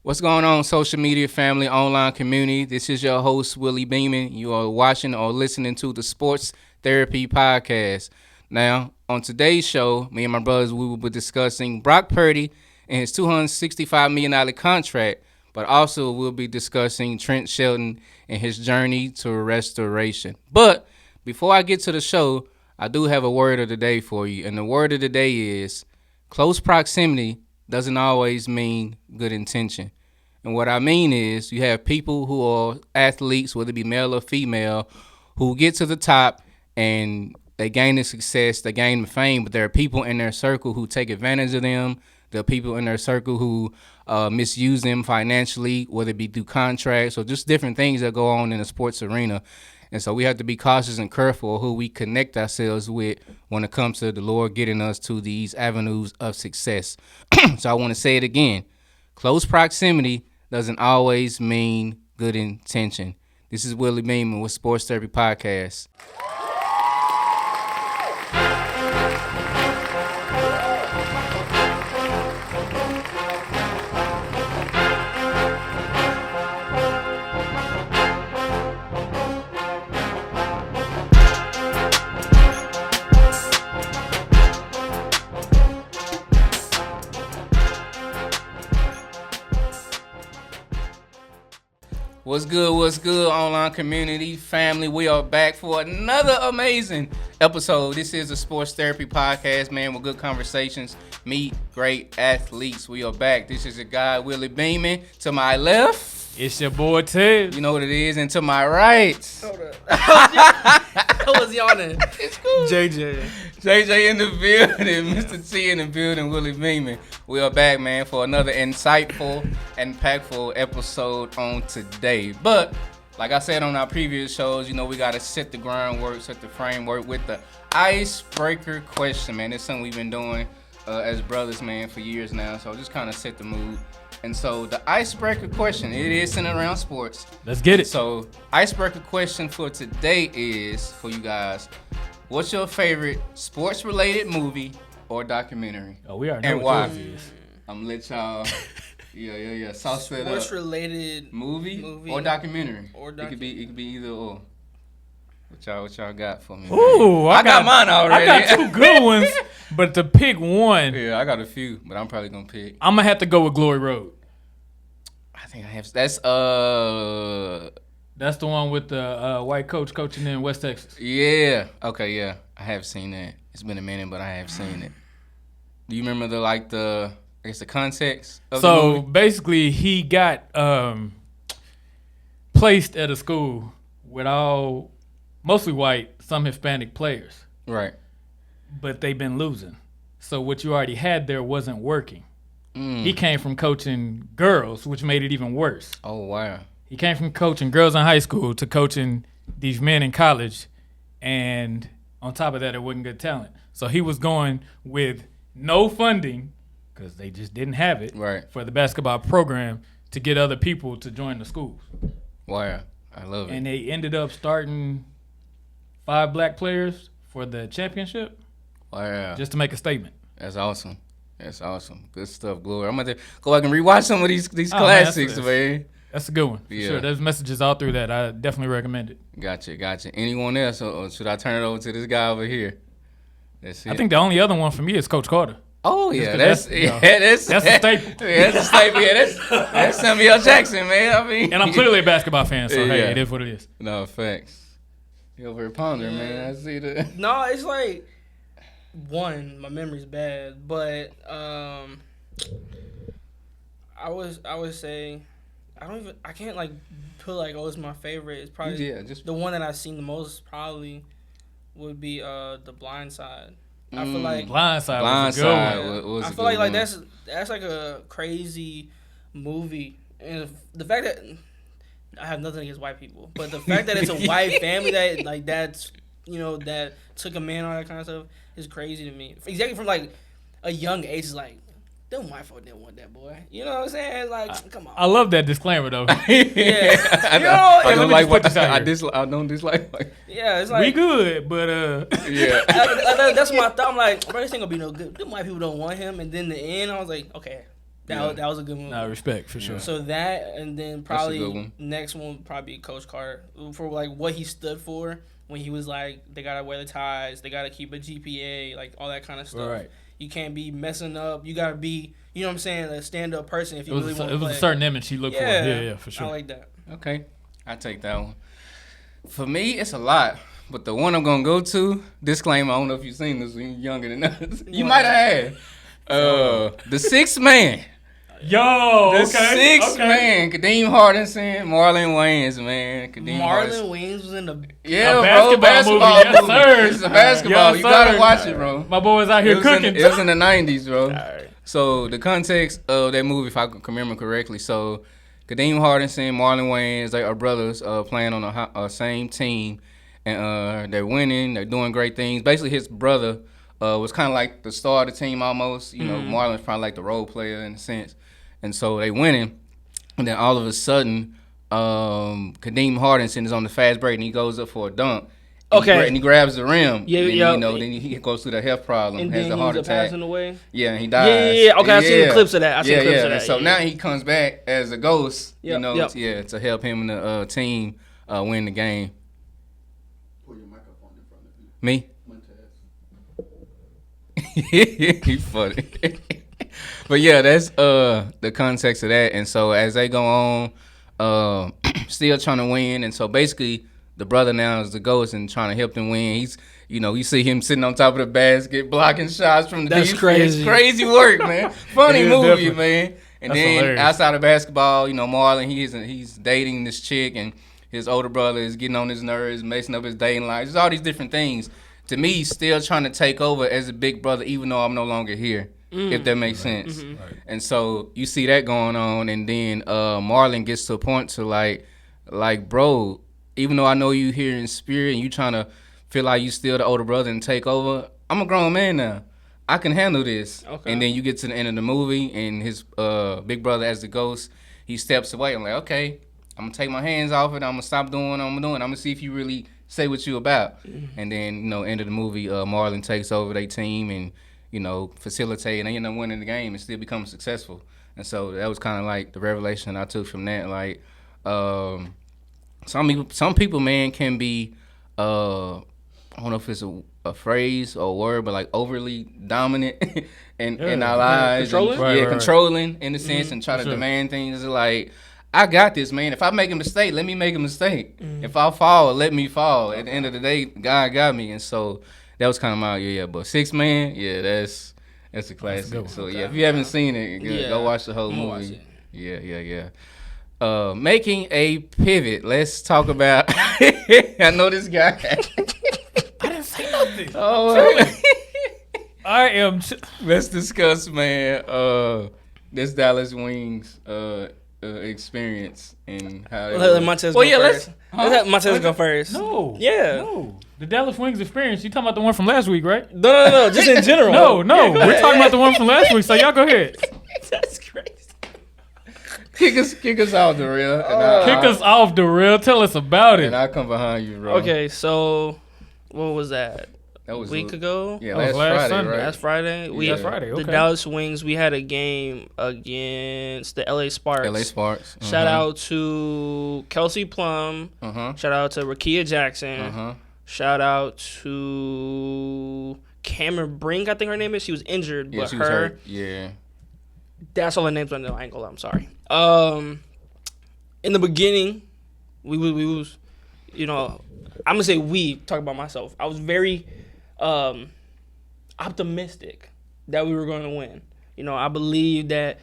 What's going on, social media family, online community? This is your host, Willie Beeman. You are watching or listening to the Sports Therapy Podcast. Now, on today's show, me and my brothers, we will be discussing Brock Purdy and his $265 million contract, but also we'll be discussing Trent Shelton and his journey to restoration. But before I get to the show, I do have a word of the day for you, and the word of the day is close proximity doesn't always mean good intention. And what I mean is you have people who are athletes, whether it be male or female, who get to the top and they gain the success, they gain the fame, but there are people in their circle who take advantage of them. There are people in their circle who misuse them financially, whether it be through contracts or just different things that go on in the sports arena. And so we have to be cautious and careful who we connect ourselves with when it comes to the Lord getting us to these avenues of success. So I want to say it again. Close proximity doesn't always mean good intention. This is Willie Beeman with Sports Therapy Podcast. What's good, online community, family? We are back for another amazing episode. This is a Sports Therapy Podcast, man, with good conversations, meet great athletes. We are back. This is your guy, Willie Beeman. To my left, it's your boy, Ted. You know what it is. And to my right, Hold up. I was yawning. It's cool. JJ in the building, Mr. T in the building, Willie Beeman. We are back, man, for another insightful and impactful episode on today. But like I said on our previous shows, you know, we got to set the groundwork, set the framework with the icebreaker question, man. It's something we've been doing as brothers, man, for years now. So just kind of set the mood. And so the icebreaker question, it is centered around sports. Let's get it. So icebreaker question for today is, for you guys, what's your favorite sports-related movie or documentary? Oh, we already know and what why? yours is. I'm going to let y'all, sauce that up. Sports-related Movie or documentary. It could be either or. What y'all got for me? Ooh, I got mine already. I got two good ones, but to pick one, Yeah, I got a few, but I'm probably going to pick. I'm going to have to go with Glory Road. I think I have. That's the one with the white coach coaching in West Texas. Yeah. Okay, yeah. I have seen that. It's been a minute, but I have seen it. Do you remember the context of the So movie? basically, he got placed at a school with all mostly white, some Hispanic players, Right. but they've been losing. So what you already had there wasn't working. Mm. He came from coaching girls, which made it even worse. Oh, wow. He came from coaching girls in high school to coaching these men in college, and on top of that, it wasn't good talent. So he was going with no funding, because they just didn't have it, Right. for the basketball program to get other people to join the schools. Wow. I love it. And they ended up starting 5 black players for the championship Wow. just to make a statement. That's awesome. That's awesome. Good stuff, Glory. I'm going to go back and rewatch some of these Oh, man, classics, man. That's a good one. For Yeah. sure. There's messages all through that. I definitely recommend it. Gotcha. Anyone else, or should I turn it over to this guy over here? That's it. I think the only other one for me is Coach Carter. Oh, yeah. 'cause That's that's a staple. Yeah, that's a staple. Yeah, that's Samuel Jackson, man. I mean, And I'm clearly a basketball fan, so hey, Yeah. it is what it is. No, facts. You over here pondering, man. I see that. No, it's like my memory's bad, but I would say I can't like put like it's my favorite. It's probably just the one that I've seen the most probably would be The Blind Side. I feel like Blindside was a good Blindside one. was I a feel good like one. that's like a crazy movie, and the fact that I have nothing against white people, but the fact that it's a white family that took a man, all that kind of stuff is crazy to me. Exactly from like a young age, is like them white folk didn't want that boy. You know what I'm saying? Like, come on. I love that disclaimer though. Yeah. I let don't me like just put this out I here. dislike. I don't dislike. Yeah, it's We like good, but Yeah. that's my thought. I'm like, bro, this ain't gonna be no good. Them white people don't want him. And then the end, I was like, okay, That was a good movie. Nah, respect for sure. So that, and then good probably one. next one would probably be Coach Carter for like what he stood for when he was like, they gotta wear the ties, they gotta keep a GPA, like all that kind of stuff. Right. You can't be messing up. You gotta be, you know what I'm saying, a stand up person if you really want to It play. was a certain image he looked for. Yeah, for I sure. like that. Okay, I take that one. For me, it's a lot, but the one I'm gonna go to. Disclaimer: I don't know if you've seen this when you're younger than us. You might have. The Sixth Man. Yo, The Sixth Man. Kadeem Hardison, Marlon Wayans, man. Kadeem Marlon Hardison. Wayans was in the. Yeah, A bro, basketball movie. Yes, movie. sir. It's a basketball. Yes, You gotta sir. watch it, bro. My boy was out here cooking. It was in the 90s, bro. Alright. So the context of that movie, if I can remember correctly, so Kadeem Hardison, Marlon Wayans, they are brothers playing on a same team, and they're winning. They're doing great things. Basically, his brother was kind of like the star of the team almost. You know, Marlon's probably like the role player in a sense, and so they winning. And then all of a sudden, Kadeem Hardison is on the fast break and he goes up for a dunk. Okay. And he grabs the rim. Yeah, and, yeah. You know, then he goes through the health problem, And has then a he heart was attack. passing away. Yeah, and he dies. Yeah. Okay, I've seen the clips of that. I've seen yeah, clips yeah. of that. And so yeah. now he comes back as a ghost. Yep, You know, yep. to help him and the team win the game. Pull your microphone in front of you. Me? Montez. He funny. But yeah, that's the context of that. And so as they go on, still trying to win. And so basically the brother now is the ghost and trying to help them win. He's, you know, you see him sitting on top of the basket, blocking shots from the That's defense. crazy. Crazy work, man. Funny It is movie, different. man. And That's then hilarious. outside of basketball, you know, Marlon, he's dating this chick, and his older brother is getting on his nerves, messing up his dating life. There's all these different things. To me, he's still trying to take over as a big brother, even though I'm no longer here, if that makes sense. Right. And so you see that going on, and then Marlon gets to a point to like, bro, even though I know you here in spirit and you trying to feel like you still the older brother and take over, I'm a grown man now. I can handle this. Okay. And then you get to the end of the movie, and his big brother as the ghost, he steps away. I'm like, okay, I'm gonna take my hands off it. I'm gonna stop doing what I'm doing. I'm gonna see if you really say what you about. And then, you know, end of the movie, Marlon takes over their team and, you know, facilitate, and they end up winning the game and still become successful. And so that was kind of like the revelation I took from that. Like, some people, man, can be, I don't know if it's a phrase or a word, but like overly dominant in our lives. Controlling? And, Right, right. controlling in a sense and try to sure. demand things. It's like, I got this, man. If I make a mistake, let me make a mistake. If I fall, let me fall. At the end of the day, God got me. And so that was kind of my, yeah. But Six Man, yeah, that's a classic. good one. So, yeah, if you haven't seen it, Yeah. go watch the whole I'm gonna movie. watch Yeah. Making a pivot. Let's talk about. I know this guy. I didn't say nothing. Oh, I am. let's discuss, man. This Dallas Wings experience and how. Let Montez Well, go yeah, first. let's- Let's have Montez go first. No. Yeah. No. The Dallas Wings experience. You talking about the one from last week, right? No. Just in general. No. Yeah, go We're ahead. talking about the one from last week. So y'all go ahead. That's crazy. kick us off the real. Kick us off the real. Tell us about it. And I come behind you, bro. Okay, so what was that? That was A week ago? Yeah, That was last last Friday, Sunday. right? Last Friday. That's Friday, The okay. Dallas Wings, we had a game against the LA Sparks. LA Sparks. Shout out to Kelsey Plum. Uh-huh. Shout out to Rakia Jackson. Uh-huh. Shout out to Cameron Brink, I think her name is. She was injured, Yeah, but she was her. hurt. Yeah. That's all the names I know. I ain't gonna lie, I'm sorry. In the beginning, we was, you know, I'm gonna say we, talk about myself. I was very optimistic that we were going to win. You know, I believe that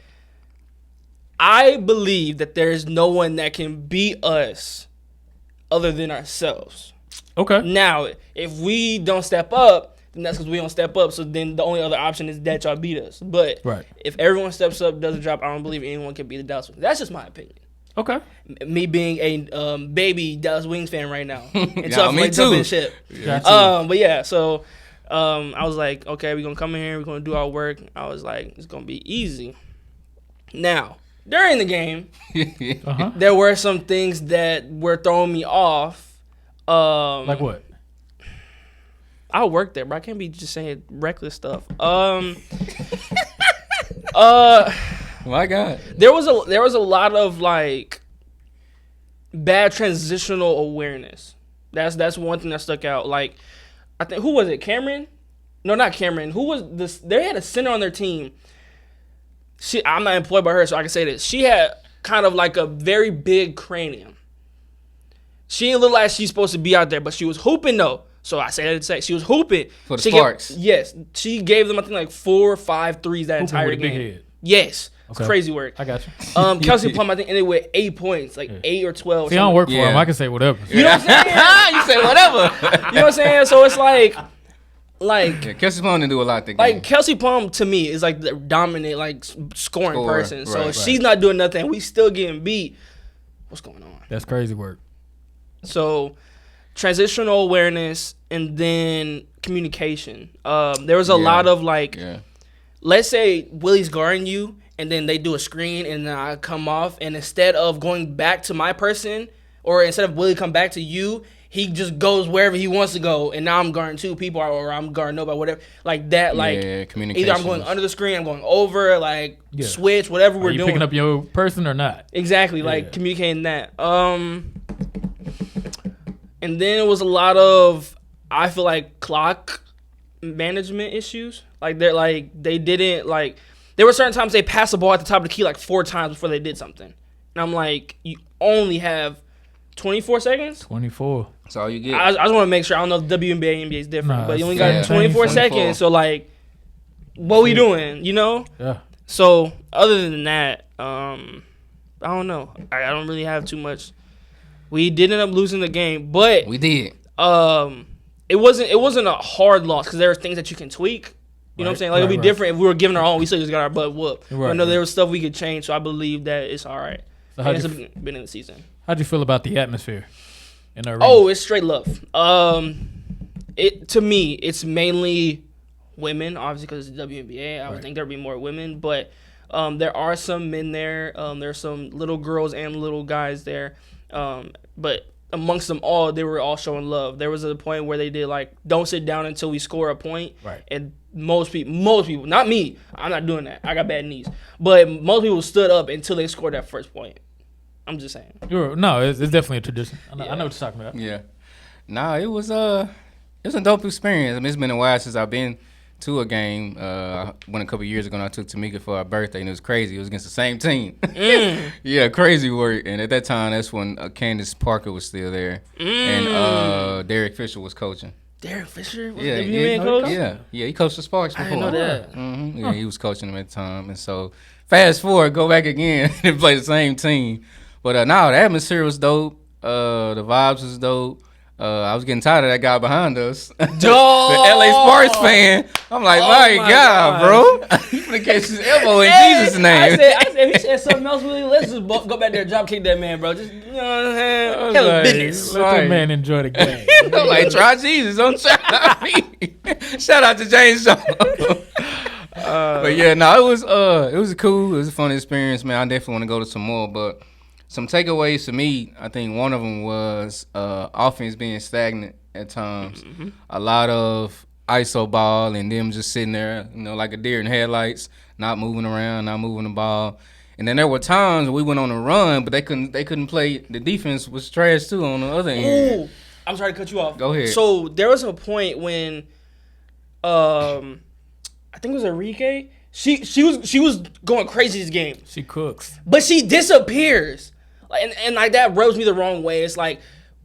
there's no one that can beat us other than ourselves. Okay. Now, if we don't step up, then that's because we don't step up. So then the only other option is that y'all beat us. But Right. if everyone steps up, does a drop, I don't believe anyone can beat the Dallas Wings. That's just my opinion. Okay. Me being a baby Dallas Wings fan right now. And Yeah, so I'm me like too. jumping ship. Gotcha. But yeah, so I was like, okay, we're gonna come in here, we're gonna do our work. I was like, it's gonna be easy. Now, during the game, Uh-huh. there were some things that were throwing me off. Like what? I work there, but I can't be just saying reckless stuff. My God. There was a lot of like bad transitional awareness. That's one thing that stuck out. Like, I think, who was it? Cameron? No, not Cameron. Who was this? They had a center on their team. I'm not employed by her, so I can say this. She had kind of like a very big cranium. She didn't look like she's supposed to be out there, but she was hooping though. So I say that to say she was hooping For the Sparks. Yes, she gave them I think like 4 or 5 threes that Hooping entire with a big game. head. Yes, Okay. it's crazy work. I got you. Kelsey Plum I think ended with 8 points, like 8 or 12. See, I don't work for Yeah. him. I can say whatever. You know what I'm saying? You say whatever. You know what I'm saying? So it's like Yeah, Kelsey Plum didn't do a lot that game. like Kelsey Plum to me is like the dominant like scoring Scorer, person. So right, if she's not doing nothing, we still getting beat. What's going on? That's crazy work. So transitional awareness and then communication. There was a lot of like, yeah. let's say Willie's guarding you and then they do a screen and then I come off and instead of going back to my person or instead of Willie come back to you, he just goes wherever he wants to go and now I'm guarding 2 people or I'm guarding nobody, whatever. Like that, like Yeah, communication. either I'm going under the screen, I'm going over, like Yeah. switch, whatever Are we're you doing. picking up your person or not? Exactly, like Yeah. communicating that. And then it was a lot of, I feel like, clock management issues. Like they didn't like. There were certain times they passed the ball at the top of the key like 4 times before they did something, and I'm like, you only have 24 seconds. 24. That's all you get. I just want to make sure. I don't know if WNBA NBA is different, Nah, but you only yeah. got 24 seconds. So like, what we doing? You know. Yeah. So other than that, I don't know. I don't really have too much. We did end up losing the game, but we did. it wasn't a hard loss because there are things that you can tweak. You know what I'm saying? Like it'd be different if we were giving our own. We still just got our butt whooped. But I know there was stuff we could change, so I believe that it's all right. So And it's been in the season. how'd you feel about the atmosphere in the arena? Oh, it's straight love. It to me, it's mainly women, obviously because it's the WNBA. I would think there'd be more women, but there are some men there. There's some little girls and little guys there. But amongst them all, they were all showing love. There was a point where they did like, don't sit down until we score a point. Right. And most people, not me, I'm not doing that. I got bad knees. But most people stood up until they scored that first point. I'm just saying. No, it's definitely a tradition. I know what you're talking about. Yeah. Nah, it was a dope experience. I mean, it's been a while since I've been to a game. I went a couple years ago and I took Tamika for her birthday and it was crazy. It was against the same team. Yeah, crazy work. And at that time, that's when Candace Parker was still there. And Derek Fisher was coaching. Derek Fisher was Yeah, the WNBA coach? Yeah, he coached the Sparks before. I didn't know that. Mm-hmm. Yeah, he was coaching them at the time. And so, fast forward, go back again and play the same team. But no, the atmosphere was dope. The vibes was dope. I was getting tired of that guy behind us. The LA Sparks fan. I'm like, my God, bro. You finna catch his elbow in Jesus' name. I said, if he said something else, Willie, let's just go back there and drop kick that man, bro. Just, you know what I'm saying? Hell of business. Let that man enjoy the game. I'm like, try Jesus. Don't try me. Shout out to James Jones. But yeah, no, it was cool. It was a fun experience, man. I definitely want to go to some more. But some takeaways for me, I think one of them was offense being stagnant at times. Mm-hmm. A lot of ISO ball and them just sitting there, like a deer in headlights, not moving around, not moving the ball. And then there were times we went on a run, but they couldn't play. The defense was trash too on the other end. Ooh, I'm sorry to cut you off. Go ahead. So there was a point when, I think it was Enrique. She was going crazy this game, She cooks. but she disappears. Like and like that rubs me the wrong way. It's like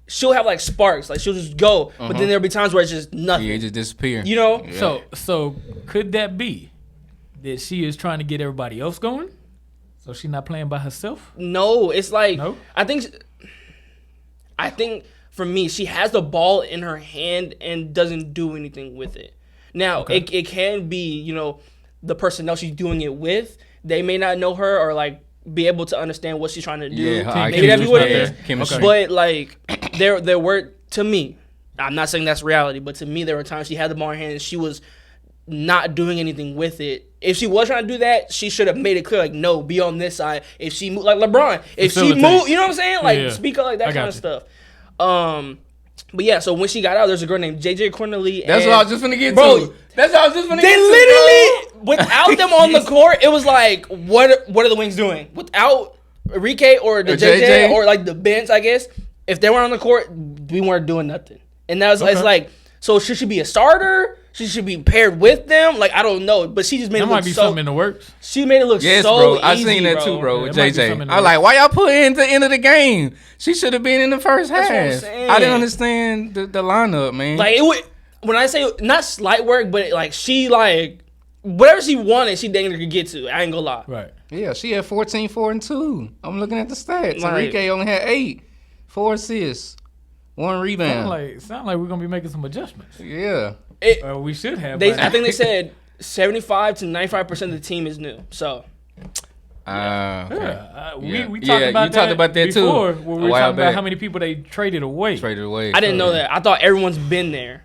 she'll have like sparks, like she'll just go, but then there'll be times where it's just nothing. Yeah, it just disappeared. You know? Yeah. So could that be that she is trying to get everybody else going? So she's not playing by herself? No, it's like No? I think for me, she has the ball in her hand and doesn't do anything with it. Now it can be the personnel she's doing it with. They may not know her or like be able to understand what she's trying to do. Yeah, her Maybe that'd be what it IQ is. is chemistry. But like there were, to me, I'm not saying that's reality, but to me there were times she had the ball in her hand and she was not doing anything with it. If she was trying to do that, she should have made it clear, like, no, be on this side. If she moved, like LeBron, if she Facilitate. moved, you know what I'm saying? Like, Yeah. speak up, like that I kind got of you. stuff. But yeah, so when she got out, there's a girl named JJ Cornelly. That's what I was just finna get Bro, to. That's what I was just finna They get literally, without them on the court, it was like, what are the Wings doing? Without Enrique or the Or JJ, JJ? or like the bench, I guess, if they weren't on the court, we weren't doing nothing. And that was it's like, so should she be a starter? She should be paired with them. Like, I don't know, but she just made That it look might be so. something in the works. She made it look Yes, so bro. easy, I seen that bro. too, bro. Yeah, With it might be JJ. something in the I like, why y'all put her in the end of the game? She should have been in the first That's what I'm half. saying. I didn't understand the lineup, man. Like, it would, when I say not slight work, but like she like whatever she wanted, she dang near could get to. I ain't gonna lie. Right. yeah, she had 14, 4, and 2. I'm looking at the stats. Like- Enrique only had 8, 4 assists, 1 rebound. Sound like we're gonna be making some adjustments. Yeah. We should have. They, by now. I think they said 75 to 95% of the team is new. So Yeah, we Yeah. talked Yeah, about you talked about that too, before, Where we a were while talking about back. how many people they traded away. Traded away. I didn't know that. I thought everyone's been there.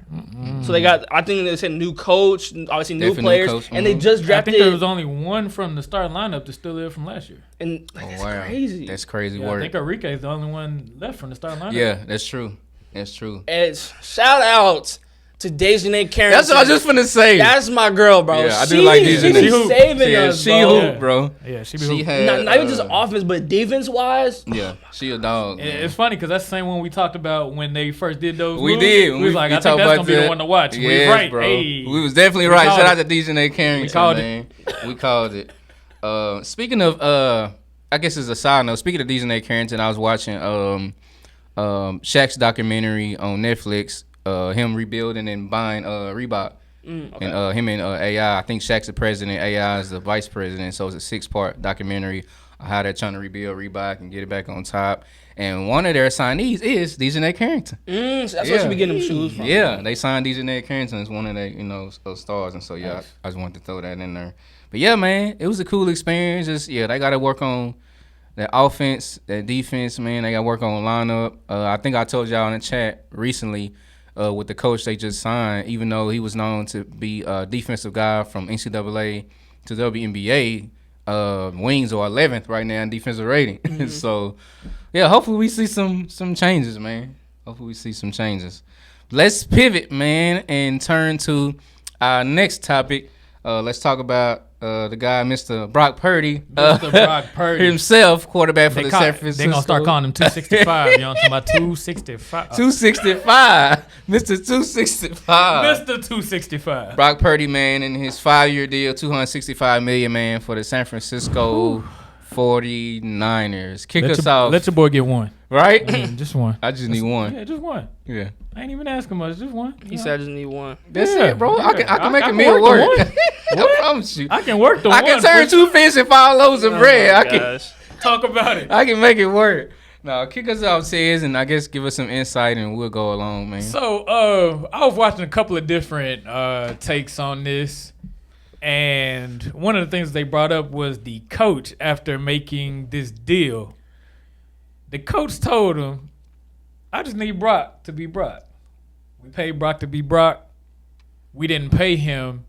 So they got. I think they said new coach, obviously new Definitely new players, coach, and they mhm. just I drafted. think there was only one from the starting lineup that's still there from last year. and like, Oh, that's wow. crazy. That's crazy Yeah, I work. think Enrique is the only one left from the starting lineup. Yeah, that's true. That's true. It's shout out to Dejanay Carrington. That's what I was just finna say. That's my girl, bro. Yeah, I do like She Dejanay. be She hoop. saving yeah, us, she bro. hoop, bro. Yeah, she be She hooping. had Not even just offense, but defense wise. Yeah, she a dog. And man. it's funny because that's the same one we talked about when they first did those. We moves. did. We was like, I think talked that's about gonna be the that. one to watch. We was Yes, right, bro. Hey. We was definitely We right. called Shout out it. to Dejanay Carrington. We called it. man. We called it. Speaking of, I guess it's a side note. Speaking of Dejanay Carrington, I was watching Shaq's documentary on Netflix. Him rebuilding and buying Reebok. And him and AI. I think Shaq's the president. AI is the vice president. So it's a 6-part documentary on how they're trying to rebuild Reebok and get it back on top. And one of their signees is Dejanay Carrington. So that's what she be getting them shoes from. Yeah, they signed Dejanay Carrington as one of their stars, and so yeah, Nice. I just wanted to throw that in there. But yeah, man, it was a cool experience. Just they got to work on that offense, that defense, man. They got to work on lineup. I think I told y'all in the chat recently with the coach they just signed, even though he was known to be a defensive guy from NCAA to WNBA. Wings are 11th right now in defensive rating. So, yeah, hopefully we see some changes, man. Hopefully we see some changes. Let's pivot, man, and turn to our next topic. Let's talk about the guy, Mr. Brock Purdy. Mr. Brock Purdy. Himself, quarterback for the San Francisco. They're going to start calling him 265. You know what I'm talking about? 265. 265. Mr. 265. Mr. 265. Brock Purdy, man, in his 5-year deal, $265 million, man, for the San Francisco 49ers. Kick us off, Let your boy get one. right? Just one. I just need one. Yeah, just one. Yeah. I ain't even asking much. Just one. He said I just need one. That's Yeah, it, bro. yeah. I can make I a can meal work work. the I promise you. I can work the I one. can turn 2 fish and 5 loaves of bread. I can Gosh. Talk about it. I can make it work. No, kick us off, Tiz, and I guess give us some insight, and we'll go along, man. So, I was watching a couple of different takes on this, and one of the things they brought up was the coach after making this deal. The coach told him, I just need Brock to be Brock. We paid Brock to be Brock. We didn't pay him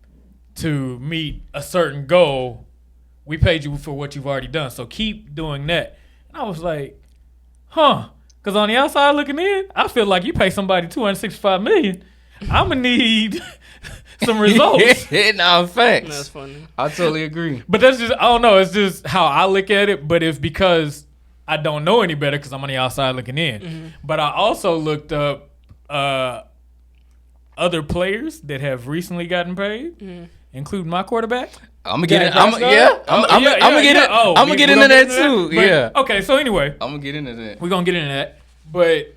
to meet a certain goal. We paid you for what you've already done, so keep doing that. And I was like, huh? Because on the outside looking in, I feel like you pay somebody $265 million. I'm gonna need some results. No, facts. That's funny. I totally agree. But that's just, I don't know. It's just how I look at it. But it's because I don't know any better because I'm on the outside looking in. But I also looked up other players that have recently gotten paid, including my quarterback. I'm gonna get it. Dak I'm Prescott? gonna get it. Oh, I'm gonna get into that too. But- Yeah. Okay, so anyway, I'm gonna get into that. we're going to get into that. But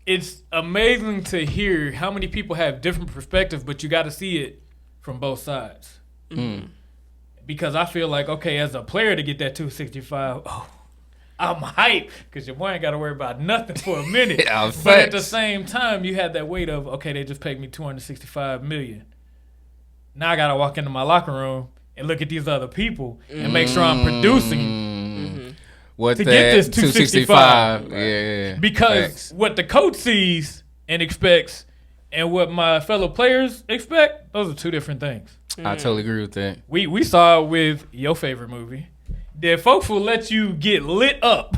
it's amazing to hear how many people have different perspectives, but you got to see it from both sides. Because I feel like, okay, as a player to get that 265, I'm hyped because your boy ain't got to worry about nothing for a minute. Yeah, but at the facts. same time, you had that weight of, okay, they just paid me $265 million. Now I got to walk into my locker room and look at these other people and make sure I'm producing. What To that get this 265? Yeah. Because Facts. what the coach sees and expects and what my fellow players expect, those are two different things. I totally agree with that. We saw it with your favorite movie. That folks will let you get lit up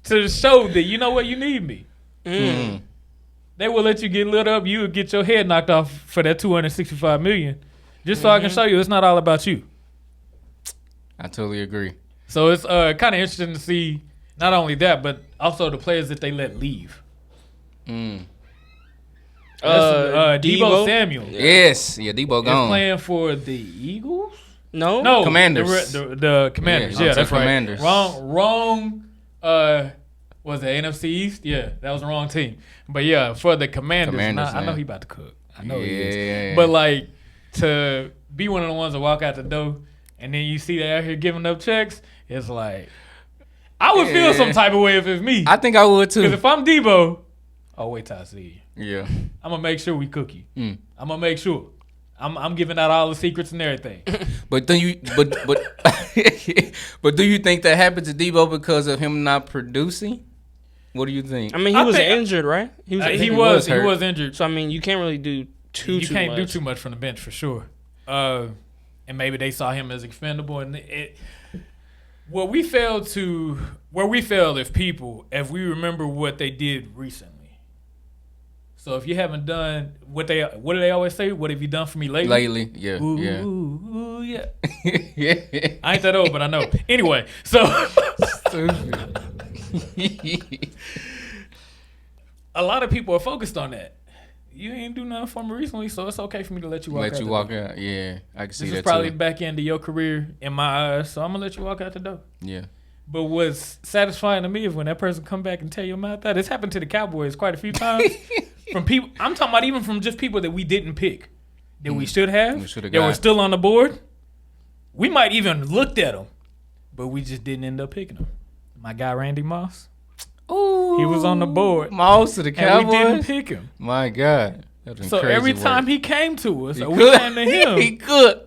to show that, you know what, you need me. they will let you get lit up. You would get your head knocked off for that $265 million, just so I can show you it's not all about you. I totally agree. So it's kind of interesting to see not only that, but also the players that they let leave. Mm. Debo Samuel Yes, yeah, Debo is gone. playing for the Eagles. No, No, Commanders. The Commanders. Yeah, Yeah, that's right. Commanders. Wrong. Was it NFC East? Yeah, that was the wrong team. But yeah, for the Commanders, Commanders, I know yeah. he about to cook. I know he Yeah. is. But like to be one of the ones that walk out the door and then you see they out here giving up checks, it's like I would feel some type of way if it's me. I think I would Because too. if I'm Debo, oh wait till I see you. Yeah. I'm gonna make sure we cook you. Mm. I'm gonna make sure. I'm giving out all the secrets and everything. But do you but but do you think that happened to Debo because of him not producing? What do you think? I mean, I he was think- injured, right? He he was was hurt. injured. So I mean, you can't really do too Can't do much. too much from the bench for sure. And maybe they saw him as expendable. And where we failed as people, if we remember what they did recently. So if you haven't done what do they always say? What have you done for me lately? Lately, yeah, Ooh, yeah. ooh, yeah. Yeah. I ain't that old, but I know. Anyway, so a lot of people are focused on that. You ain't do nothing for me recently, so it's okay for me to let you walk out. Let you the walk door. out. Yeah, I can see This that is probably too. back end of your career in my eyes, so I'm gonna let you walk out the door. Yeah. But what's satisfying to me is when that person come back and tell your mouth that. It's happened to the Cowboys quite a few times. From people, I'm talking about even from just people that we didn't pick, that we should have, We shoulda that were got. still on the board. We might even looked at them, but we just didn't end up picking them. My guy Randy Moss, Ooh, he was on the board, Moss to the and we didn't Cowboys. pick him. My God. That's been So crazy every work. time he came to us, He or we could. came to him, He could.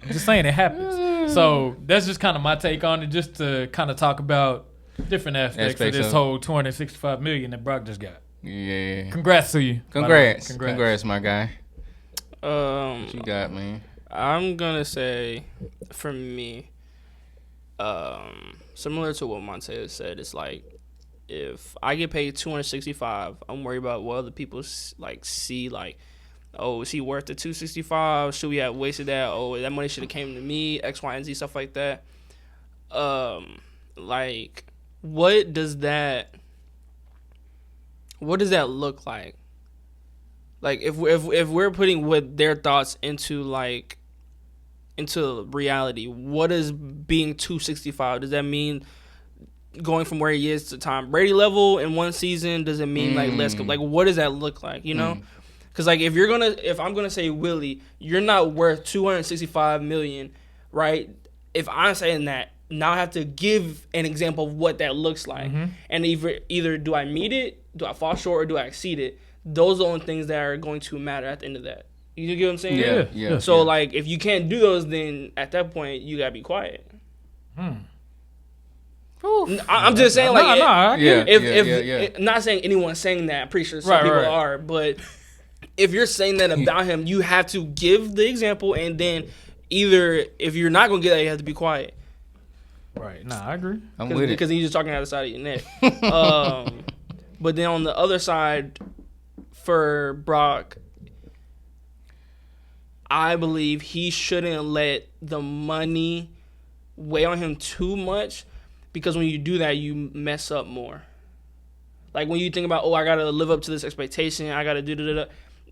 I'm just saying it happens. So that's just kind of my take on it, just to kind of talk about different aspects of this of- whole $265 million that Brock just got. Yeah. Congrats to you. by the way. Congrats, my guy. What you Um, got, man? I'm gonna say, for me, similar to what Montez said, it's like if I get paid 265, I'm worried about what other people see. Like, oh, is he worth the 265? Should we have wasted that? Oh, that money should have came to me. X, Y, and Z, stuff like that. Like, what does that look like? Like, if we're putting what their thoughts into reality, what is being 265? Does that mean going from where he is to Tom Brady level in one season? Does it mean like less? Like, what does that look like? You know, because like if I'm gonna say, Willie, you're not worth 265 million, right? If I'm saying that, now I have to give an example of what that looks like, and either do I meet it, do I fall short, or do I exceed it? Those are the only things that are going to matter at the end of that. You get what I'm saying? Yeah. So like, if you can't do those, then at that point you gotta be quiet. I'm just saying, like, I get it. if not saying anyone's saying that. I'm pretty sure some people are, but if you're saying that about him, you have to give the example, and then either if you're not gonna get that, you have to be quiet. Right. Nah, I agree. I'm with it. Because he's just talking out the side of your neck. But then on the other side, for Brock, I believe he shouldn't let the money weigh on him too much, because when you do that, you mess up more. Like when you think about, oh, I gotta live up to this expectation, I gotta do da.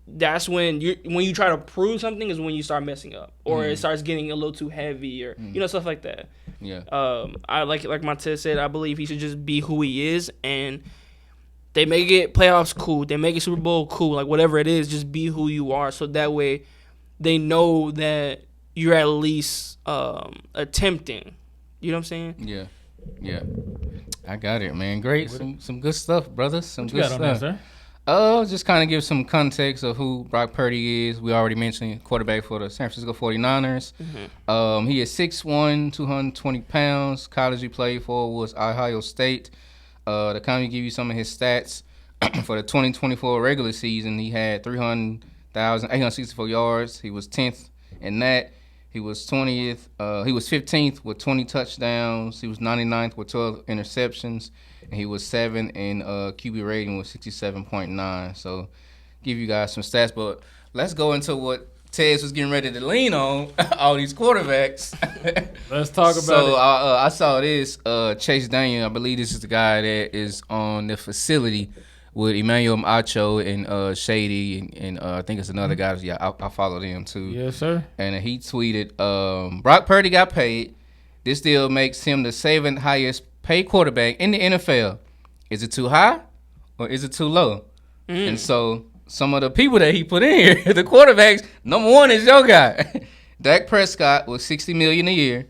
That's when you try to prove something is when you start messing up, or it starts getting a little too heavy, or stuff like that. Yeah. I like Montez said, I believe he should just be who he is, and they make it playoffs cool, they make it Super Bowl cool, like whatever it is, just be who you are, so that way they know that you're at least attempting. You know what I'm saying? Yeah. I got it, man. Great. Some good stuff, brothers. Some What good you got on that, stuff. sir? Just kind of give some context of who Brock Purdy is. We already mentioned quarterback for the San Francisco 49ers. He is 6'1", 220 pounds. College he played for was Ohio State. To kind of give you some of his stats, for the 2024 regular season, he had 864 yards. He was 10th in that. He was 20th. He was 15th with 20 touchdowns. He was 99th with 12 interceptions, and he was 7th in QB rating with 67.9. So, give you guys some stats, but let's go into what Tez was getting ready to lean on. All these quarterbacks. Let's talk about So it. I saw this. Chase Daniel, I believe this is the guy that is on the facility with Emmanuel Macho and Shady and I think it's another guy. Yeah, I follow them too. Yes, sir. And he tweeted, Brock Purdy got paid. This deal makes him the 7th highest paid quarterback in the NFL. Is it too high or is it too low? And so some of the people that he put in here, the quarterbacks, number one is your guy. Dak Prescott with $60 million a year.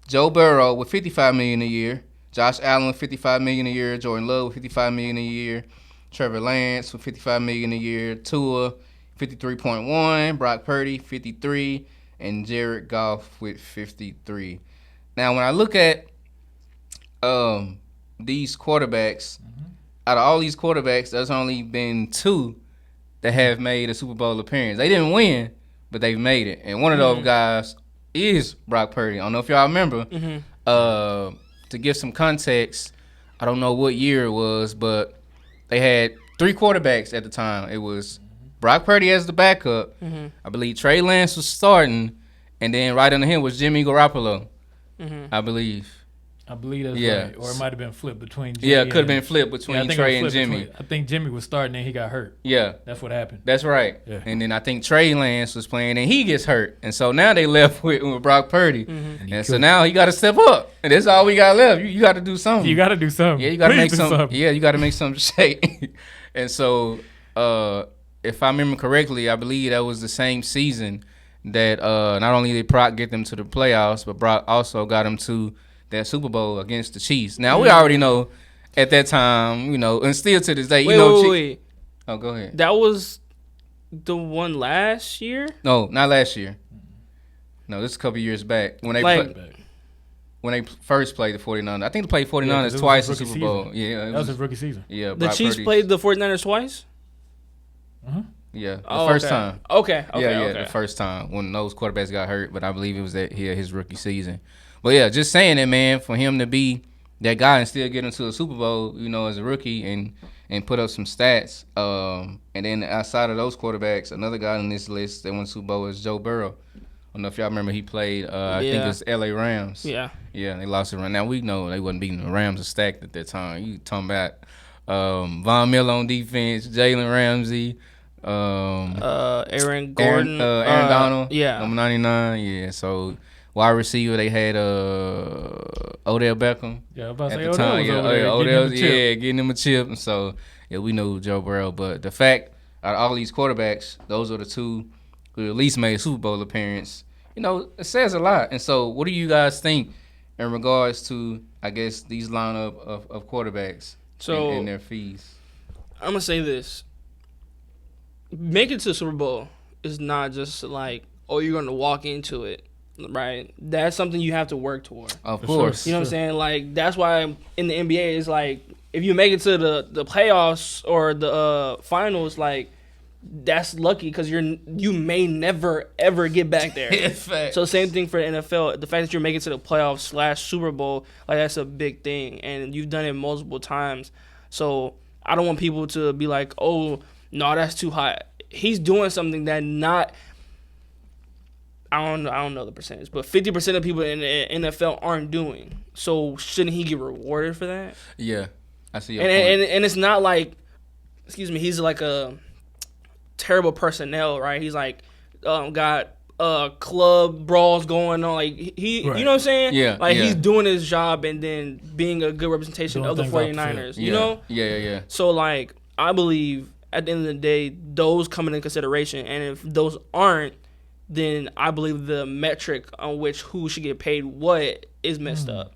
Joe Burrow with $55 million a year. Josh Allen with $55 million a year. Jordan Love with $55 million a year. Trevor Lance with $55 million a year. Tua, 53.1. Brock Purdy, 53. And Jared Goff with 53. Now, when I look at these quarterbacks, out of all these quarterbacks, there's only been 2 that have made a Super Bowl appearance. They didn't win, but they've made it. And one of those guys is Brock Purdy. I don't know if y'all remember. To give some context, I don't know what year it was, but they had 3 quarterbacks at the time. It was Brock Purdy as the backup. I believe Trey Lance was starting, and then right under him was Jimmy Garoppolo, I believe. I believe that's Yeah. right. Or it might have been flipped between Jimmy. Yeah, it could have and- been flipped Yeah, I between think it Trey was and flipped Jimmy. between- I think Jimmy was starting and he got hurt. Yeah. That's what happened. That's right. Yeah. And then I think Trey Lance was playing, and he gets hurt. And so now they left with Brock Purdy. And so now he got to step up. And that's all we got left. You got to do something. You got to do something. Yeah, you got to Please make do something. Yeah, you got to make something shake. And so if I remember correctly, I believe that was the same season that not only did Brock get them to the playoffs, but Brock also got them to that Super Bowl against the Chiefs. Now, we already know at that time, and still to this day, Wait. Oh, go ahead. That was the one last year? No, not last year. No, this is a couple years back when they Like- when they first played the 49ers. I think they played 49ers Yeah, 'cause it was twice in his Super rookie Bowl. season. Yeah, That was his rookie season. yeah. The Brock Chiefs Purdy. played the 49ers twice? Yeah, the Oh, first okay. time. Okay. The first time when those quarterbacks got hurt, but I believe it was his rookie season. But yeah, just saying that, man, for him to be that guy and still get into a Super Bowl, as a rookie and put up some stats. And then outside of those quarterbacks, another guy on this list that won Super Bowl is Joe Burrow. I don't know if y'all remember he played, I think it was LA Rams. Yeah. Yeah, they lost the run. Now, we know they wasn't beating the Rams are stacked at that time. You talking about Von Miller on defense, Jalen Ramsey, Aaron Gordon. Aaron Donald, Yeah. number 99. Yeah, so wide receiver, they had Odell Beckham Yeah, I was about to at say the Odell time. was Yeah, over there getting him Odell's, a chip. getting him a chip. And so, yeah, we know Joe Burrow. But the fact, out of all these quarterbacks, those are the 2 who at least made a Super Bowl appearance. It says a lot. And so, what do you guys think in regards to, I guess, these lineup of quarterbacks So and their fees? I'm gonna say this: making it to the Super Bowl is not just like, oh, you're gonna walk into it, right? That's something you have to work toward. Of For course. You know what I'm saying? Like that's why in the NBA it's like if you make it to the playoffs or the finals, like that's lucky because you may never ever get back there. Facts. So same thing for the NFL. The fact that you're making it to the playoffs / Super Bowl, like that's a big thing, and you've done it multiple times. So I don't want people to be like, "Oh, no, that's too high." He's doing something that not. I don't know the percentage, but 50% of people in the NFL aren't doing. So shouldn't he get rewarded for that? Yeah, I see your And point. and it's not like, excuse me, he's like a terrible personnel, right? He's like got club brawls going on, like he Right. you know what I'm saying? Yeah, like yeah. he's doing his job and then being a good representation Doing of the things off the 49ers. field. You know? Yeah. So like I believe at the end of the day, those come into consideration, and if those aren't, then I believe the metric on which who should get paid what is messed up.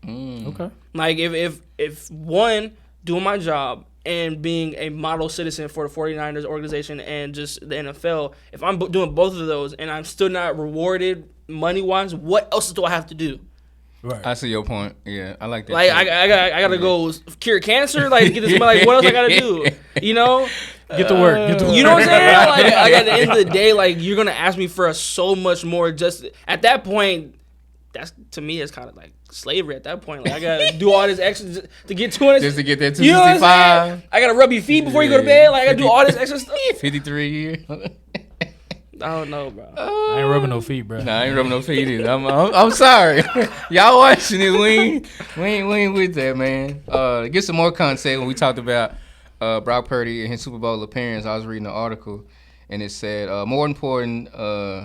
Okay. Like if one, doing my job and being a model citizen for the 49ers organization and just the NFL, if I'm doing both of those and I'm still not rewarded money-wise, what else do I have to do? Right. I see your point. Yeah, I like that. Like too. I gotta go cure cancer, like get this money. Like what else I gotta do? You know, Get to work. Get to work. You know what I'm saying? Like at the end of the day, like you're gonna ask me for so much more. Just at that point, that's to me, it's kind of like slavery. At that point, like I gotta do all this extra to get 200. Just to get that You know what I'm 265. saying? I gotta rub your feet before you go to bed. Like I gotta do all this extra stuff. 53 years. I don't know, bro. I ain't rubbing no feet, bro. Nah, I ain't rubbing no feet either. I'm sorry. Y'all watching it. We ain't with that, man. To get some more context, when we talked about Brock Purdy and his Super Bowl appearance, I was reading an article, and it said more important I'll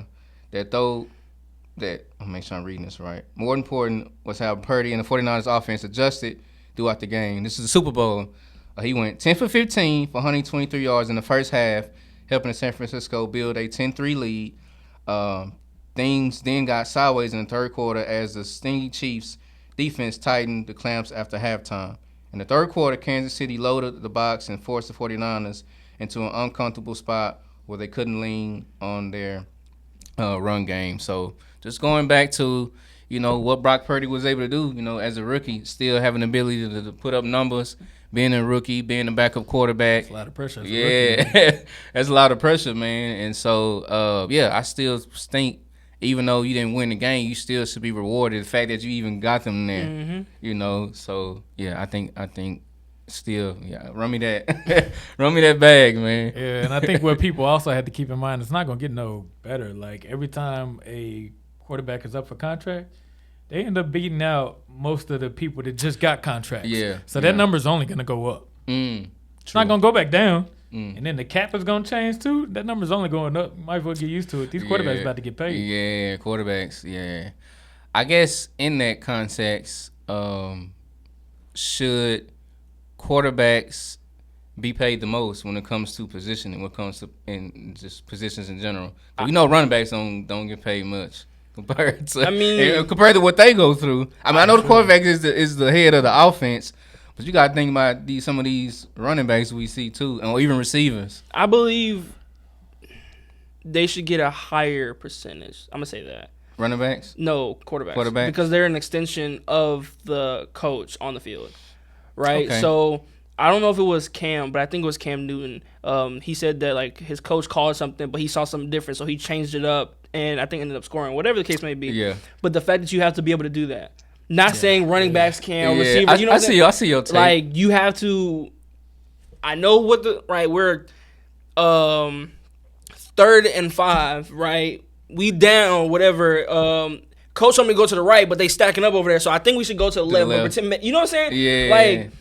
make sure I'm reading this right. More important was how Purdy and the 49ers offense adjusted throughout the game. This is the Super Bowl. He went 10 for 15 for 123 yards in the first half, helping San Francisco build a 10-3 lead. Things then got sideways in the third quarter as the stingy Chiefs defense tightened the clamps after halftime. In the third quarter, Kansas City loaded the box and forced the 49ers into an uncomfortable spot where they couldn't lean on their run game. So just going back to, what Brock Purdy was able to do, as a rookie, still having the ability to put up numbers, being a rookie, being a backup quarterback. That's a lot of pressure. Yeah, that's a lot of pressure, man. And so, I still think even though you didn't win the game, you still should be rewarded. The fact that you even got them there, So, I think still, run me that, run me that bag, man. Yeah, and I think what people also had to keep in mind, it's not going to get no better. Like, every time a quarterback is up for contract, they end up beating out most of the people that just got contracts. Yeah. So that number's only going to go up. It's not going to go back down. And then the cap is going to change too. That number's only going up. You might as well get used to it. These quarterbacks about to get paid. Yeah, quarterbacks, yeah. I guess in that context, should quarterbacks be paid the most when it comes to positioning, when it comes to in just positions in general? We know running backs don't get paid much compared to compared to what they go through. I know the quarterback is the head of the offense, but you got to think about some of these running backs we see too, or even receivers. I believe they should get a higher percentage. I'm gonna say that. Running backs? No, quarterbacks. Because they're an extension of the coach on the field, right? Okay. So I don't know if it was Cam, but I think it was Cam Newton. He said that like his coach called something, but he saw something different, so he changed it up, and I think ended up scoring, whatever the case may be. Yeah. But the fact that you have to be able to do that, not saying running backs can or receivers. I see your take. Like you have to. I know what we're 3rd and 5, right? We down whatever. Coach told me to go to the right, but they stacking up over there, so I think we should go to the left. You know what I'm saying? Yeah. Like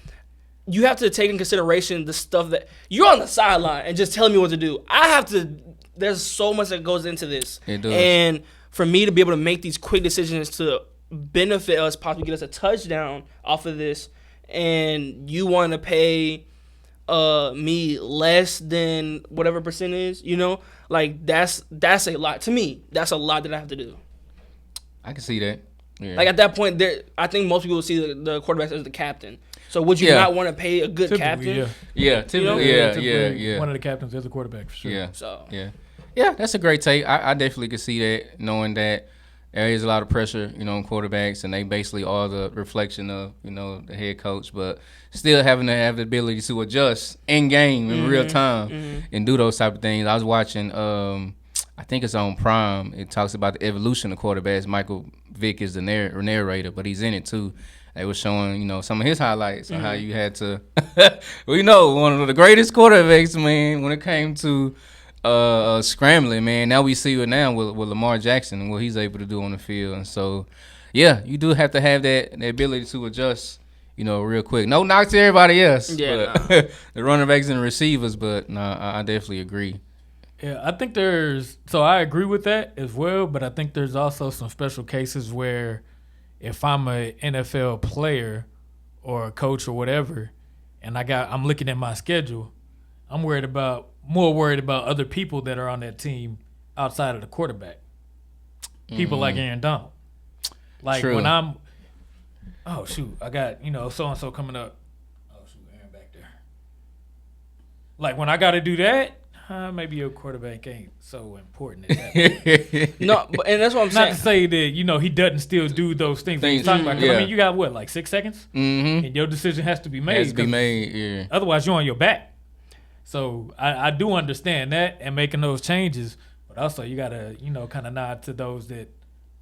you have to take in consideration the stuff that you're on the sideline and just telling me what to do. I have to. There's so much that goes into this, It does. and for me to be able to make these quick decisions to benefit us, possibly get us a touchdown off of this, and you want to pay me less than whatever percent is, like that's a lot to me. That's a lot that I have to do. I can see that. Yeah. Like at that point, I think most people will see the quarterback as the captain. So would you not want to pay a good captain? Yeah, typically, yeah. One of the captains is a quarterback for sure. Yeah, So yeah, that's a great take. I definitely could see that, knowing that there is a lot of pressure, on quarterbacks, and they basically are the reflection of, the head coach, but still having to have the ability to adjust in game in real time and do those type of things. I was watching, I think it's on Prime. It talks about the evolution of quarterbacks. Michael Vick is the narrator, but he's in it too. They were showing, some of his highlights on how you had to, one of the greatest quarterbacks, man, when it came to scrambling, man. Now we see it now with Lamar Jackson and what he's able to do on the field. And so, yeah, you do have to have that ability to adjust, real quick. No knock to everybody else. Yeah, but the running backs and the receivers, but I definitely agree. Yeah, I think I agree with that as well, but I think there's also some special cases where if I'm an NFL player or a coach or whatever, and I'm looking at my schedule, I'm more worried about other people that are on that team outside of the quarterback. People like Aaron Donald. Like True. when I got, so-and-so coming up. Oh, shoot, Aaron back there. Like when I got to do that, maybe your quarterback ain't so important at that point. no, and that's what I'm saying. Not to say that, he doesn't still do those things that he's talking about. 'Cause, yeah. I mean, you got what, like 6 seconds? Mm-hmm. And your decision has to be made. Has to be made, yeah. Otherwise, you're on your back. So I do understand that and making those changes, but also you gotta kind of nod to those that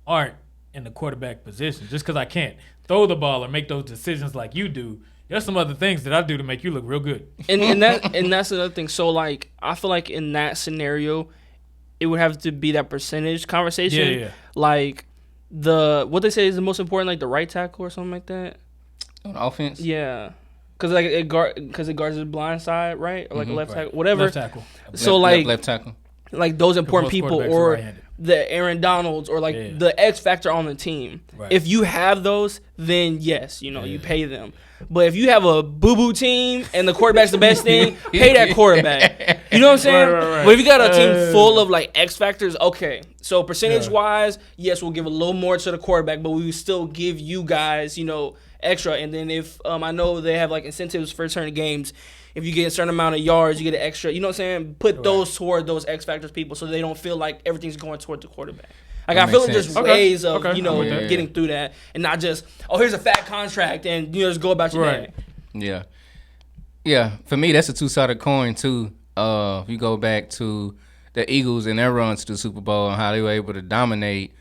aren't in the quarterback position. Just because I can't throw the ball or make those decisions like you do, there's some other things that I do to make you look real good. And that's another thing. So like I feel like in that scenario, it would have to be that percentage conversation. Yeah. Like what they say is the most important, like the right tackle or something like that. On offense? Yeah. Because like it guards the blind side, right? Or like a left Right. tackle, whatever. Left tackle. So like left tackle. like those important most people, quarterbacks are or right-handed. the Aaron Donalds, or like Yeah. the X factor on the team. Right. If you have those, then yes, you pay them. But if you have a boo-boo team and the quarterback's the best thing, pay that quarterback. You know what I'm saying? Right. But if you got a team full of like X factors, okay. So percentage-wise, yes, we'll give a little more to the quarterback, but we will still give you guys, extra. And then if I know they have like incentives for certain games, if you get a certain amount of yards, you get an extra. You know what I'm saying? Put those toward those X factors people, so they don't feel like everything's going toward the quarterback. Like That I feel makes like there's sense. ways of Okay. I'm with that. getting through that, and not just here's a fat contract and just go about your Right. day. Yeah. For me, that's a two-sided coin too. If you go back to the Eagles and their run to the Super Bowl and how they were able to dominate,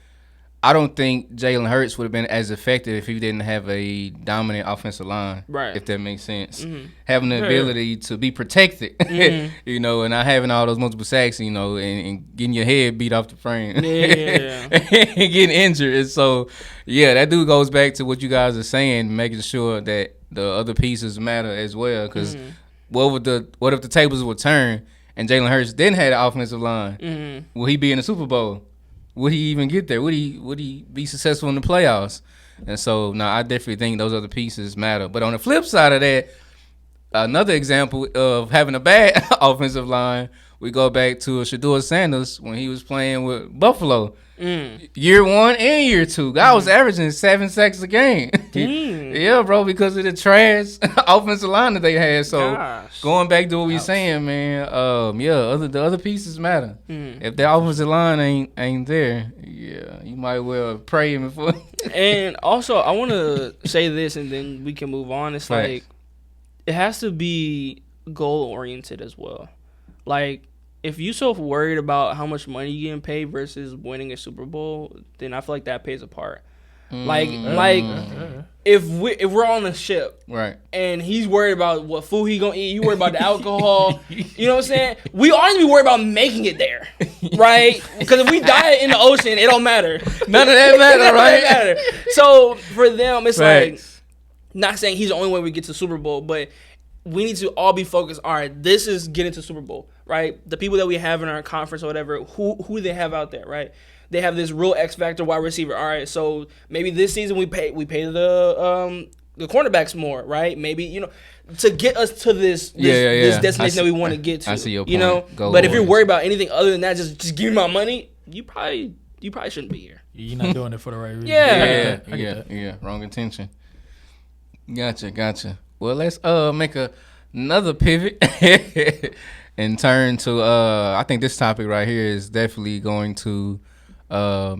I don't think Jalen Hurts would have been as effective if he didn't have a dominant offensive line. Right. If that makes sense. Mm-hmm. Having the ability to be protected, and not having all those multiple sacks, and getting your head beat off the frame. Yeah. and getting injured. And so, that dude goes back to what you guys are saying, making sure that the other pieces matter as well. Because what if the tables would turn and Jalen Hurts didn't have the offensive line? Will he be in the Super Bowl? Would he even get there? Would he be successful in the playoffs? And so, I definitely think those other pieces matter. But on the flip side of that, another example of having a bad offensive line, we go back to Shedeur Sanders when he was playing with Buffalo. Year 1 and year 2. Guy was averaging 7 sacks a game. Yeah, bro, because of the trash offensive line that they had. So Gosh. going back to what we saying, man, the other pieces matter. If the offensive line ain't there, you might well pray him before. And also, I want to say this, and then we can move on. It's Right. like it has to be goal oriented as well. Like if you so worried about how much money you're getting paid versus winning a Super Bowl, then I feel like that plays a part. Like if we're on a ship, Right. and he's worried about what food he gonna eat, you worried about the alcohol, you know what I'm saying? We aren't even worried about making it there, right? Because if we die in the ocean, it don't matter. None of that matter, None of right? that matter. So for them, it's like, Facts. not saying he's the only way we get to Super Bowl, but we need to all be focused. All right, this is getting to Super Bowl, right? The people that we have in our conference or whatever, who they have out there, right? They have this real X factor wide receiver. All right, so maybe this season we pay the cornerbacks more, right? Maybe to get us to this destination that we want to get to. I see your You know, point. Go but if you're Warriors. worried about anything other than that, just give me my money. You probably shouldn't be here. You're not doing it for the right reason. Yeah. I get that. Yeah. Wrong intention. Gotcha. Well, let's make another pivot and turn to I think this topic right here is definitely going to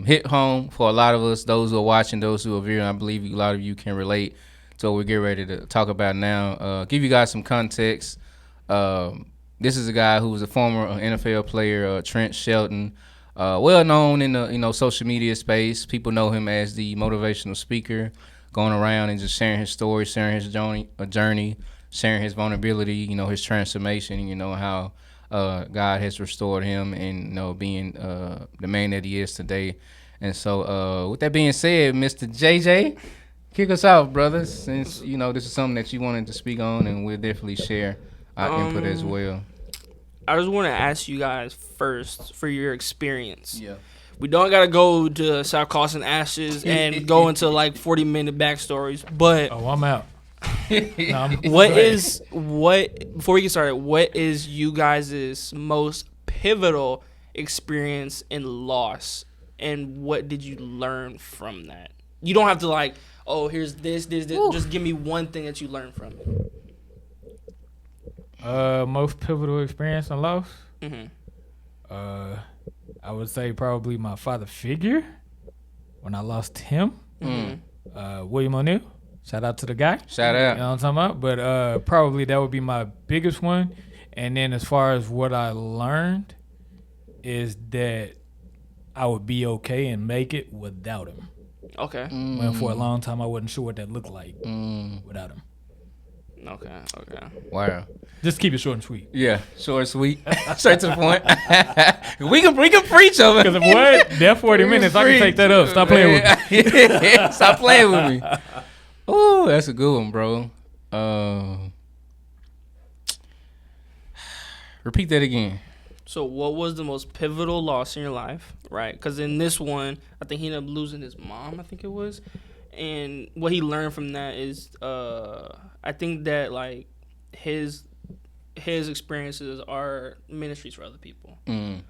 hit home for a lot of us, those who are watching, those who are viewing. I believe a lot of you can relate to what we're getting ready to talk about now. Give you guys some context. This is a guy who was a former NFL player, Trent Shelton, well known in the social media space. People know him as the motivational speaker, going around and just sharing his story, sharing his journey, sharing his vulnerability, his transformation, how God has restored him and, being the man that he is today. And so with that being said, Mr. JJ, kick us out, brothers, since, this is something that you wanted to speak on, and we'll definitely share our input as well. I just want to ask you guys first for your experience. Yeah. We don't got to go to South Carolina Ashes and go into like 40-minute backstories, but Oh, I'm out. No, I'm before we get started, what is you guys' most pivotal experience in loss, and what did you learn from that? You don't have to like, oh, here's this. Just give me one thing that you learned from it. most pivotal experience in loss? Mhm. I would say probably my father figure when I lost him. William O'Neal. Shout out to the guy. Shout You out. know what I'm talking about? But probably that would be my biggest one. And then as far as what I learned is that I would be okay and make it without him. Okay. Well, for a long time, I wasn't sure what that looked like without him. Okay. Wow. Just keep it short and sweet. Yeah, short, sweet, straight to the point. we can preach over. Because what? That 40 minutes, I can take that up. Stop playing with me. Stop playing with me. Oh, that's a good one, bro. Repeat that again. So, what was the most pivotal loss in your life, right? Because in this one, I think he ended up losing his mom, I think it was. And what he learned from that is, I think that, like, his experiences are ministries for other people.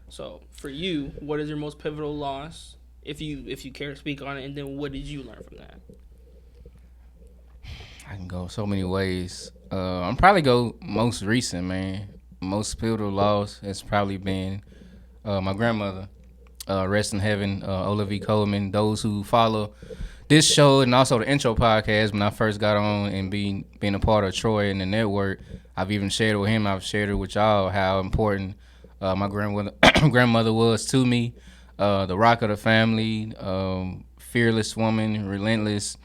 So, for you, what is your most pivotal loss, if you care to speak on it, and then what did you learn from that? I can go so many ways. I'm probably go most recent, man. Most pivotal loss has probably been my grandmother. Rest in heaven, Olivia Coleman. Those who follow this show and also the intro podcast, when I first got on and being a part of Troy and the network, I've even shared it with him. I've shared it with y'all how important my grandmother was to me. The rock of the family, fearless woman, relentless,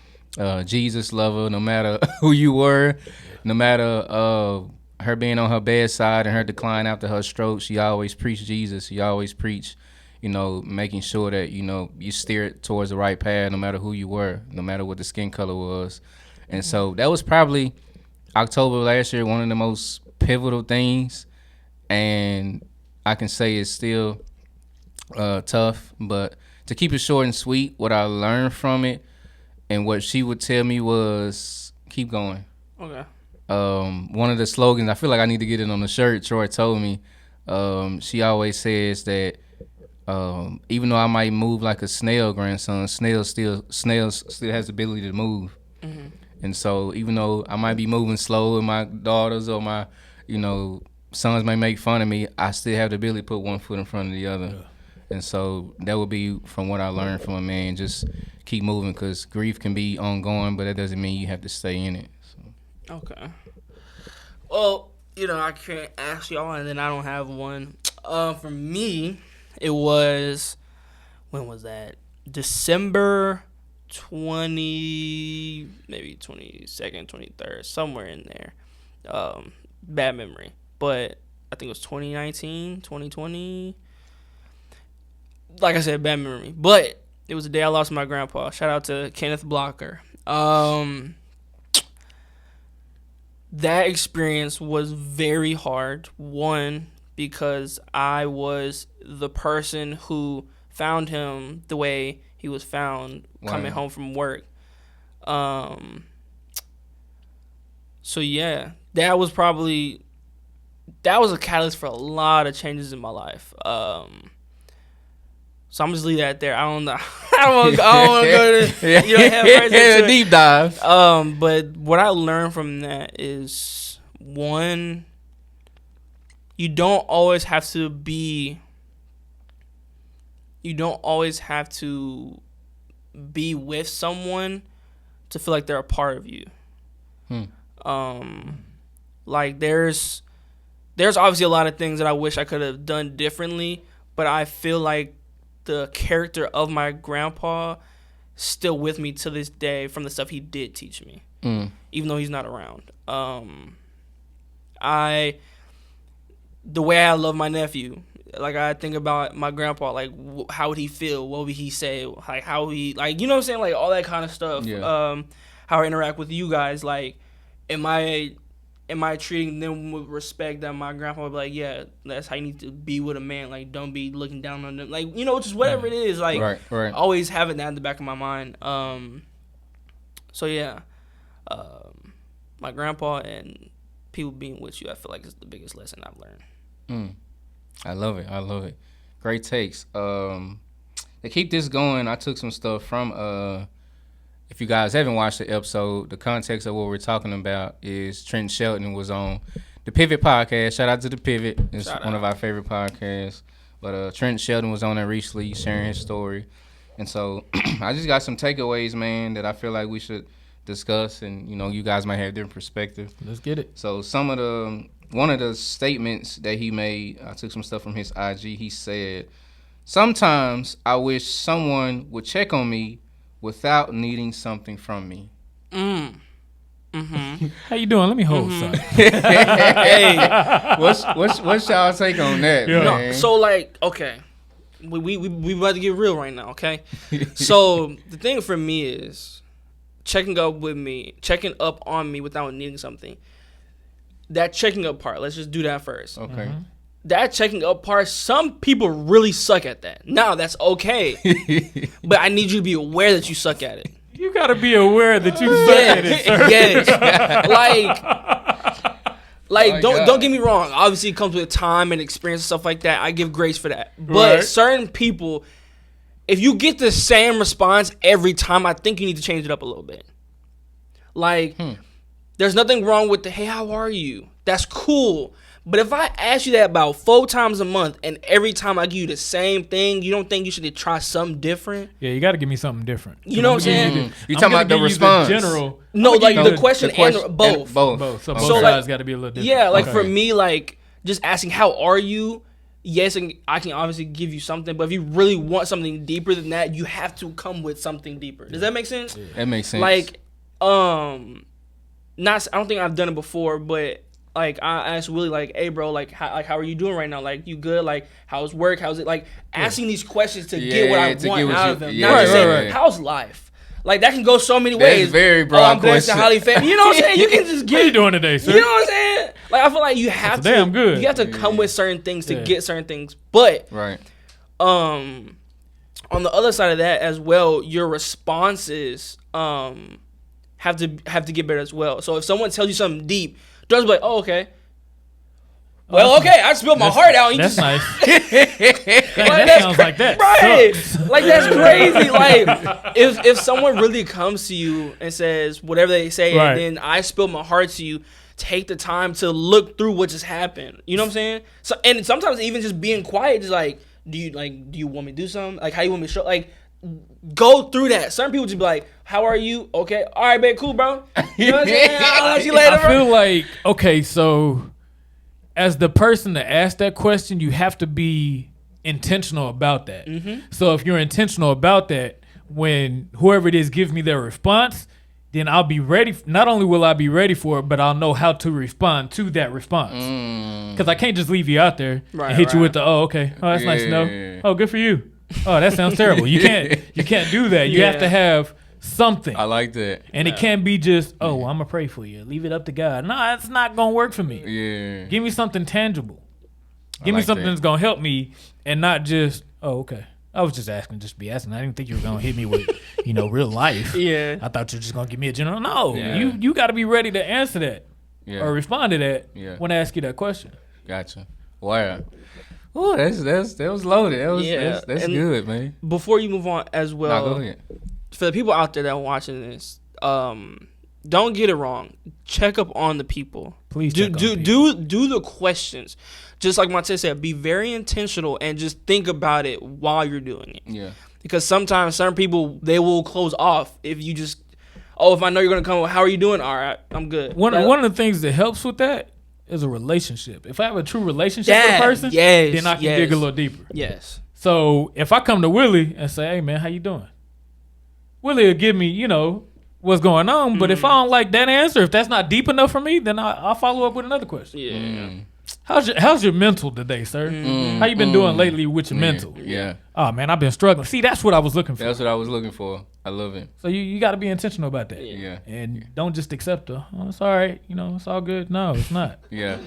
Jesus lover. No matter who you were, no matter her being on her bedside and her decline after her stroke, she always preached Jesus. She always preached, making sure that, you steered towards the right path no matter who you were, no matter what the skin color was. And so that was probably October last year, one of the most pivotal things. And I can say it's still tough, but to keep it short and sweet, what I learned from it and what she would tell me was keep going. Okay. One of the slogans, I feel like I need to get it on the shirt, Troy told me, she always says that even though I might move like a snail, grandson, snails still has the ability to move. Mm-hmm. And so even though I might be moving slow and my daughters or my, sons may make fun of me, I still have the ability to put one foot in front of the other. Yeah. And so that would be from what I learned from a man, just keep moving, because grief can be ongoing, but that doesn't mean you have to stay in it. So. Okay. Well, I can't ask y'all, and then I don't have one. For me, it was, when was that? December 20, maybe 22nd, 23rd, somewhere in there. Bad memory. But I think it was 2019, 2020. Like I said, bad memory. But it was the day I lost my grandpa. Shout out to Kenneth Blocker. That experience was very hard. One, because I was the person who found him the way he was found coming home from work. So yeah, that was a catalyst for a lot of changes in my life. So I'm just leave that there. I don't know. I don't want to go to have deep dive. But what I learned from that is, one, you don't always have to be with someone to feel like they're a part of you. Like there's obviously a lot of things that I wish I could have done differently, but I feel like the character of my grandpa still with me to this day from the stuff he did teach me, even though he's not around. The way I love my nephew, like I think about my grandpa, like how would he feel? What would he say? Like how he, like, you know what I'm saying? Like all that kind of stuff. Yeah. How I interact with you guys. Like, am I treating them with respect that my grandpa would be like, yeah, that's how you need to be with a man. Like, don't be looking down on them. Like, just whatever it is. Like, right. Always having that in the back of my mind. So, yeah. My grandpa and people being with you, I feel like is the biggest lesson I've learned. I love it. Great takes. To keep this going, I took some stuff from... If you guys haven't watched the episode, the context of what we're talking about is Trent Shelton was on the Pivot podcast. Shout out to the Pivot. It's one of our favorite podcasts. But Trent Shelton was on there recently sharing his story. And so I just got some takeaways, man, that I feel like we should discuss. And, you guys might have different perspective. Let's get it. So some of the one of the statements that he made, I took some stuff from his IG. He said, "Sometimes I wish someone would check on me without needing something from me." How you doing? Let me hold something. Hey, What's y'all take on that, Yeah. no, man? so like, okay, we about to get real right now, okay? So the thing for me is checking up on me without needing something. That checking up part, let's just do that first. Okay. That checking up part, some people really suck at that. Now that's okay, but I need you to be aware that you suck at it. You gotta be aware that you suck at it, sir. Yes. Like Oh, don't God. get me wrong. Obviously, it comes with time and experience and stuff like that. I give grace for that. But Right. certain people, if you get the same response every time, I think you need to change it up a little bit. Like, there's nothing wrong with the, hey, how are you? That's cool. But if I ask you that about 4 times a month and every time I give you the same thing, you don't think you should try something different? Yeah, you got to give me something different. You know what I'm I'ma give saying? You I'm talking gonna about the give you response? general. No, I'ma like give you the question and both. both. So both So, like- sides got to be a little different. Yeah, like Okay. for me, like just asking how are you? Yes, and I can obviously give you something, but if you really want something deeper than that, you have to come with something deeper. Does that make sense? That makes sense. Like, not I don't think I've done it before, but like I asked Willie, like, hey bro, like how are you doing right now? Like you good? Like how's work? How's it? Like asking these questions to get what I to want get what out you- of him. yeah, Not just right, saying right. how's life. Like that can go so many That's ways. very broad I'm blessed and question. highly favored. You know what I'm saying? You can just How you get. doing today, sir? You know what I'm saying? Like I feel like you have Today to. I'm good. You have to come with certain things to Yeah. get certain things, but right. on the other side of that as well, your responses have to get better as well. So if someone tells you something deep, don't just be like, oh okay. Well, okay, I spilled my heart out. And you That's just, nice. Dang, that that's sounds like that. right? sucks. Like that's crazy. Like if someone really comes to you and says whatever they say, Right. and then I spill my heart to you, take the time to look through what just happened. You know what I'm saying? So and sometimes even just being quiet, just like, do you want me to do something? Like how you want me to show? Like go through that. Certain people just be like, how are you? Okay, all right, babe, cool, bro. You know what I'm saying? I'll let you later, I bro. feel like, okay, so as the person to ask that question, you have to be intentional about that. Mm-hmm. So if you're intentional about that, when whoever it is gives me their response, then I'll be ready. Not only will I be ready for it, but I'll know how to respond to that response. Because I can't just leave you out there Right, and hit you right. with the, oh, okay, oh, that's nice to know. Yeah. Oh, good for you. Oh, that sounds terrible. You can't do that. You have Yeah. to have something. I like that. And it can't be just, oh, I'm going to pray for you. Leave it up to God. No, that's not going to work for me. Yeah. Give me something tangible. Give me like something that. that's going to help me and not just, oh, okay. I was just asking, just be asking. I didn't think you were going to hit me with, real life. Yeah. I thought you were just going to give me a general. No, Yeah. you got to be ready to answer that Yeah. or respond to that Yeah. when I ask you that question. Gotcha. Wow. Oh, that was loaded. That's and- good, man. Before you move on as well, Nah, go ahead. for the people out there that are watching this, don't get it wrong. Check up on the people. Please do check on do people. do the questions. Just like Monte said, be very intentional and just think about it while you're doing it. Yeah. Because sometimes certain people they will close off if you just, oh, if I know you're gonna come, how are you doing? All right, I'm good. One of the things that helps with that is a relationship. If I have a true relationship with Yeah, a person, yes, then I can yes. dig a little deeper. Yes. So if I come to Willie and say, "Hey man, how you doing?" Willie will give me, what's going on. But if I don't like that answer, if that's not deep enough for me, then I'll follow up with another question. Yeah. How's your mental today, sir? How you been doing lately with your mental? Yeah. Oh man, I've been struggling. See, that's what I was looking for. That's what I was looking for. I love it. So you got to be intentional about that. Yeah. And don't just accept her. Oh, it's all right. It's all good. No, it's not. Yeah.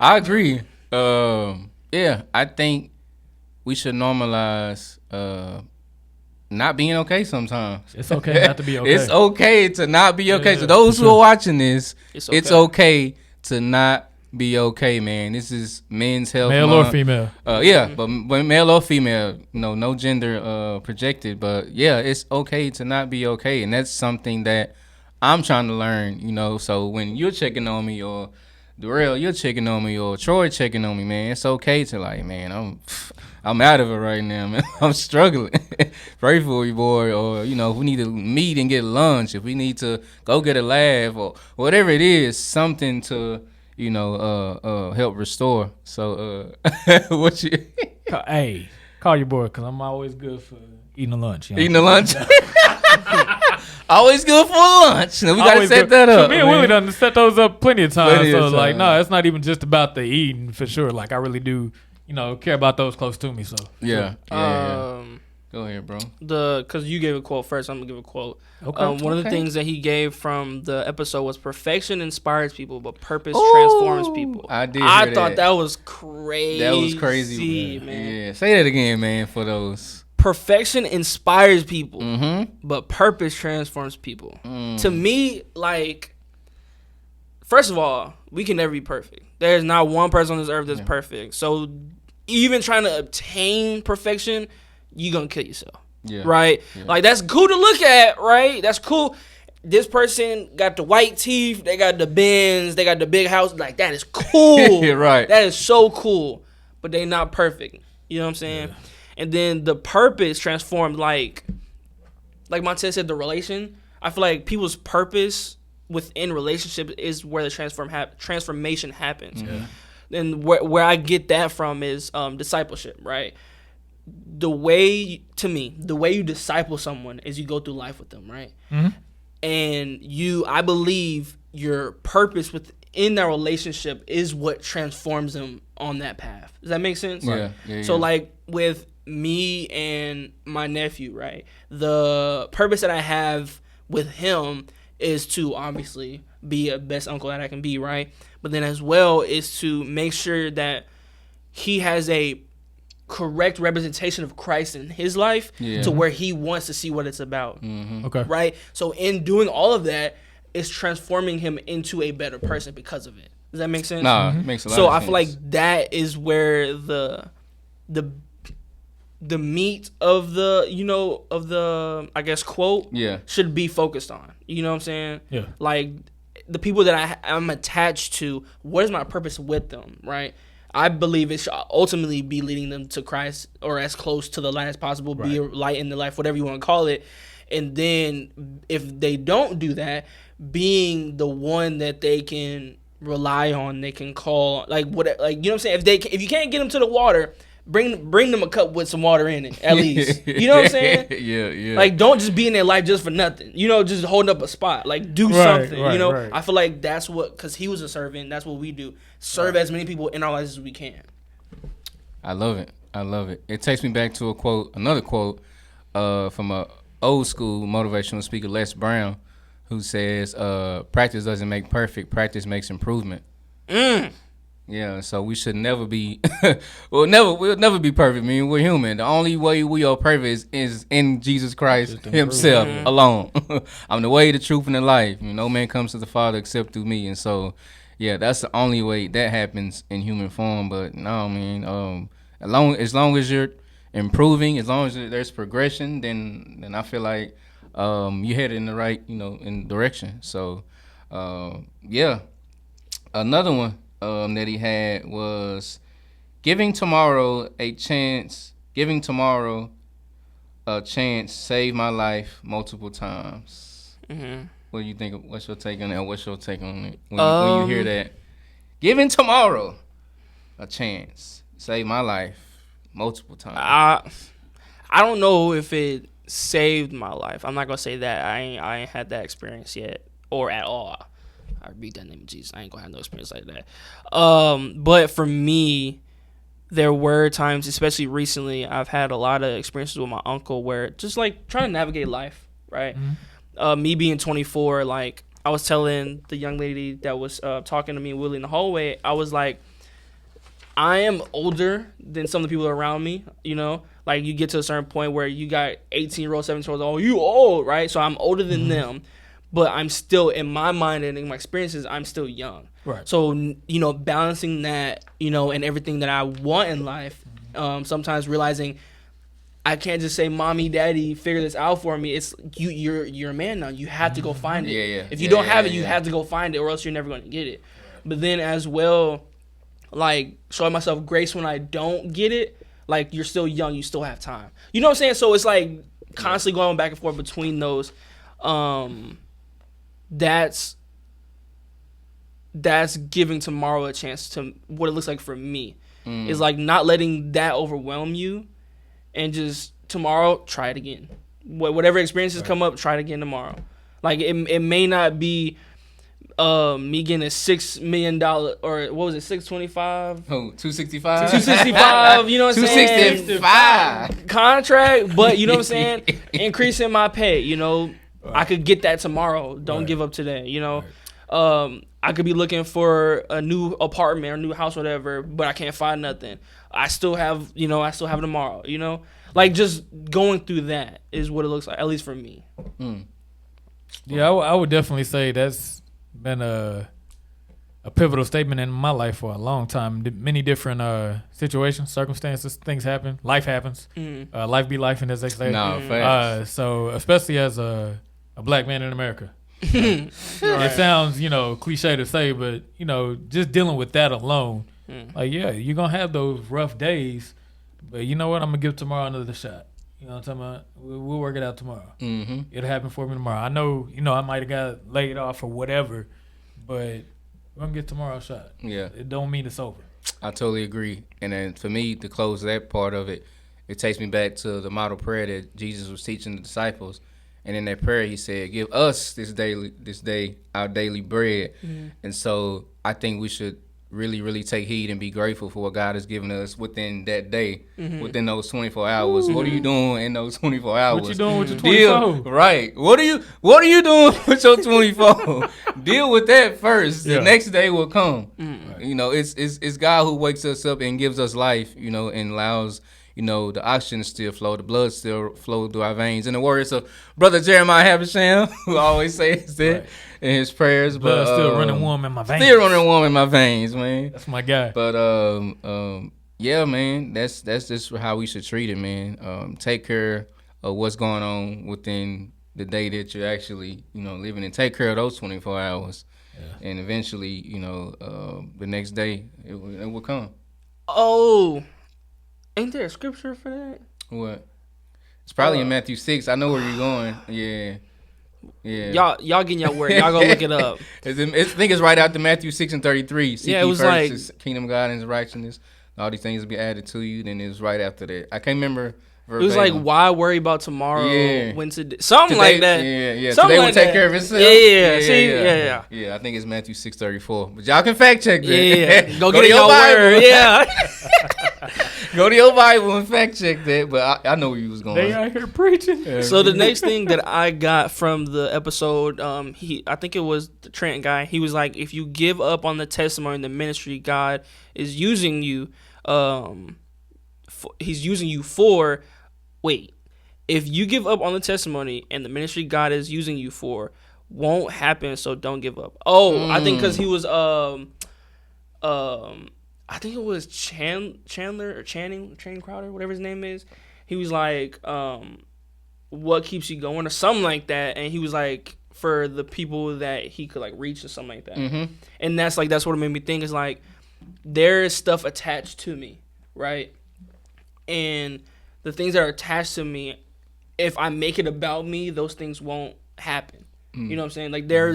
I agree. Yeah, I think we should normalize not being okay sometimes. It's okay not to be okay. It's okay to not be okay. Yeah, So those for who sure. are watching this, It's it's okay. okay to not be okay, man. This is Men's Health Male or Month. female. Yeah, but male or female, no gender projected. But yeah, it's okay to not be okay, and that's something that I'm trying to learn. So when you're checking on me, or Darrell, you're checking on me, or Troy checking on me, man, it's okay to man, I'm out of it right now, man. I'm struggling. Pray for me, boy. Or if we need to meet and get lunch, if we need to go get a laugh, or whatever it is, something to help restore. So what you Hey, call your boy because I'm always good for eating a lunch. You know? eating the lunch? Always good for lunch. Now we gotta Always set good. that So up. me and man. Willie done set those up plenty of times. Plenty of So like, times. no, it's not even just about the eating for sure. Like I really do, care about those close to me. So Yeah. Um, Go ahead, bro. because you gave a quote first, I'm gonna give a quote. okay. One of the Okay. things that he gave from the episode was perfection inspires people, but purpose Ooh, transforms people. I did. I hear thought that was crazy. That was crazy, man. Yeah. Say that again, man. For those. Perfection inspires people, Mm-hmm. but purpose transforms people. Mm. To me, like, first of all, we can never be perfect. There's not one person on this earth that's Yeah. perfect. So even trying to obtain perfection, you're going to kill yourself. Yeah. Right? Yeah. Like, that's cool to look at, right? That's cool. This person got the white teeth, they got the Benz, they got the big house. Like, that is cool. Right. That is so cool. But they not perfect. You know what I'm saying? Yeah. And then the purpose transformed, like Montez said, the relation. I feel like people's purpose within relationships is where the transformation happens. Yeah. And where I get that from is discipleship, right? The way you disciple someone is you go through life with them, right? Mm-hmm. And I believe your purpose within that relationship is what transforms them on that path. Does that make sense? Yeah. Yeah. So like with me and my nephew, right? The purpose that I have with him is to obviously be a best uncle that I can be, right? But then as well is to make sure that he has a correct representation of Christ in his life Yeah. to where he wants to see what it's about. Mm-hmm. Okay. Right? So in doing all of that, it's transforming him into a better person because of it. Does that make sense? Nah, it makes a lot So of I sense. feel like that is where the meat of the I guess quote Yeah. should be focused on. You know what I'm saying? Yeah. Like the people that I'm attached to, what is my purpose with them, right? I believe it should ultimately be leading them to Christ or as close to the light as possible, be a light in the life, whatever you want to call it. And then if they don't do that, being the one that they can rely on, they can call, like what, like you know what I'm saying? If you can't get them to the water, bring them a cup with some water in it at least. You know what I'm saying? Yeah. Yeah. Like, don't just be in their life just for nothing. Just holding up a spot. Like, do Right, something. right, right. I feel like that's what, because he was a servant. That's what we do. Serve as many people in our lives as we can. I love it. It takes me back to another quote from a old school motivational speaker, Les Brown, who says, practice doesn't make perfect, practice makes improvement. Yeah, so we should never be we'll never be perfect. I mean, we're human. The only way we are perfect is in Jesus Christ himself alone. I'm the way, the truth, and the life. No man comes to the Father except through me. And so, yeah, that's the only way that happens in human form. But no, I mean, as long as you're improving, as long as there's progression, then I feel like you headed in the right, in direction. So, yeah. Another one that he had was giving tomorrow a chance saved my life multiple times. Mm-hmm. What do you think? What's your take on that? What's your take on it when you hear that? Giving tomorrow a chance saved my life multiple times. I don't know if it saved my life. I'm not gonna say that. I ain't had that experience yet or at all. I read that name of Jesus. I ain't gonna have no experience like that. But for me, there were times, especially recently, I've had a lot of experiences with my uncle where just like trying to navigate life, right? Me being 24, like I was telling the young lady that was talking to me and Willie in the hallway, I was like, I am older than some of the people around me, Like you get to a certain point where you got 18-year-olds, 17-year-olds, oh, you old, right? So I'm older than them. But I'm still, in my mind and in my experiences, I'm still young. Right. So, balancing that, and everything that I want in life, sometimes realizing I can't just say, mommy, daddy, figure this out for me. It's you're a man now. You have to go find it. Yeah. If you don't have it, you have to go find it or else you're never going to get it. But then as well, like, showing myself grace when I don't get it, like, you're still young. You still have time. You know what I'm saying? So it's like constantly going back and forth between those. That's that's giving tomorrow a chance to what it looks like for me. Is like not letting that overwhelm you, and just tomorrow try it again. Whatever experiences come up, try it again tomorrow. Like it may not be me getting a $6 million or what was it, 625? Oh, 265? 265, you know what I'm saying? 265 contract, but you know what I'm saying? Increasing my pay, you know. I could get that tomorrow. Don't give up today, you know. I could be looking for a new apartment or new house, whatever, but I can't find nothing. I still have tomorrow, you know. Like just going through that is what it looks like, at least for me. Yeah, I would definitely say that's been a pivotal statement in my life for a long time. Many different situations, circumstances, things happen. Life happens. Life be life, and as they say. No, facts. So especially as a black man in America. It sounds, cliche to say, but, just dealing with that alone, like, yeah, you're going to have those rough days, but you know what? I'm going to give tomorrow another shot. You know what I'm talking about? We'll work it out tomorrow. Mm-hmm. It'll happen for me tomorrow. I know, I might have got laid off or whatever, but we're going to get tomorrow a shot. Yeah. It don't mean it's over. I totally agree. And then for me, to close that part of it, it takes me back to the model prayer that Jesus was teaching the disciples. And in that prayer, he said, give us this day our daily bread. Mm-hmm. And so I think we should really, really take heed and be grateful for what God has given us within that day, within those 24 hours. Ooh. What are you doing in those 24 hours? What you doing with your 24? Right. What are you doing with your 24? Deal with that first. Yeah. The next day will come. Mm-hmm. It's God who wakes us up and gives us life, and allows the oxygen still flow, the blood still flow through our veins. In the words of Brother Jeremiah Havisham, who always says that in his prayers. Blood still running warm in my veins. Still running warm in my veins, man. That's my guy. But yeah, man, that's just how we should treat it, man. Take care of what's going on within the day that you're actually, living in. Take care of those 24 hours, and eventually, the next day it will come. Oh. Ain't there a scripture for that? What? It's probably in Matthew 6. I know where you're going. Yeah. Y'all getting your word. Y'all go look it up. I think it's right after Matthew 6 and 33. Seek it was ye first like his kingdom of God and his righteousness. All these things will be added to you. Then it's right after that. I can't remember verbatim. It was like, why worry about tomorrow? Yeah. When something like that. Yeah. Something Today like will take that. care of itself. Yeah. Yeah, I think it's Matthew 6:34. But y'all can fact check that. Yeah. Go get to your Bible. word. Yeah. Go to your Bible and fact check that. But I know where you was going. They out here preaching. So the next thing that I got from the episode, I think it was the Trent guy. He was like, if you give up on the testimony and the ministry God is using you, he's using you for. Wait, if you give up on the testimony and the ministry God is using you for won't happen, so don't give up. I think because he was I think it was Chandler or Channing Crowder, whatever his name is. He was like, what keeps you going or something like that. And he was like, for the people that he could like reach or something like that. Mm-hmm. And that's what it made me think is like, there is stuff attached to me, right? And the things that are attached to me, if I make it about me, those things won't happen. You know what I'm saying? Like there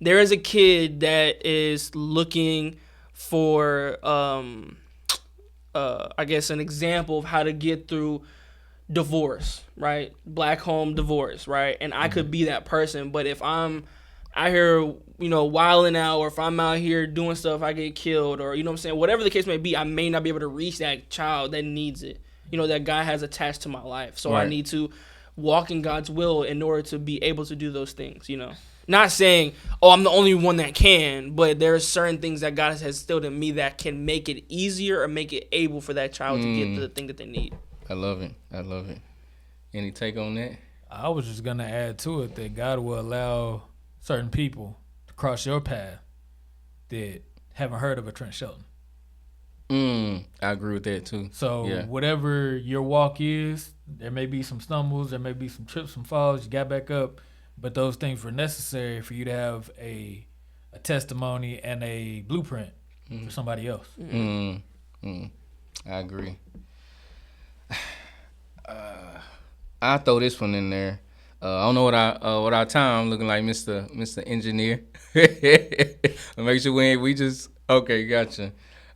is a kid that is looking for I guess an example of how to get through divorce, right? Black home divorce, right? And I could be that person, but if I'm out here, wilding out, or if I'm out here doing stuff, I get killed, or what I'm saying, whatever the case may be, I may not be able to reach that child that needs it. That God has attached to my life. So I need to walk in God's will in order to be able to do those things, Not saying, I'm the only one that can, but there are certain things that God has instilled in me that can make it easier or make it able for that child to get the thing that they need. I love it. Any take on that? I was just going to add to it that God will allow certain people to cross your path that haven't heard of a Trent Shelton. I agree with that too. So whatever your walk is, there may be some stumbles, there may be some trips, some falls, you got back up, but those things were necessary for you to have a testimony and a blueprint for somebody else. I agree. I'll throw this one in there. I don't know what our time looking like, Mr. Engineer. Make sure we just okay. Gotcha.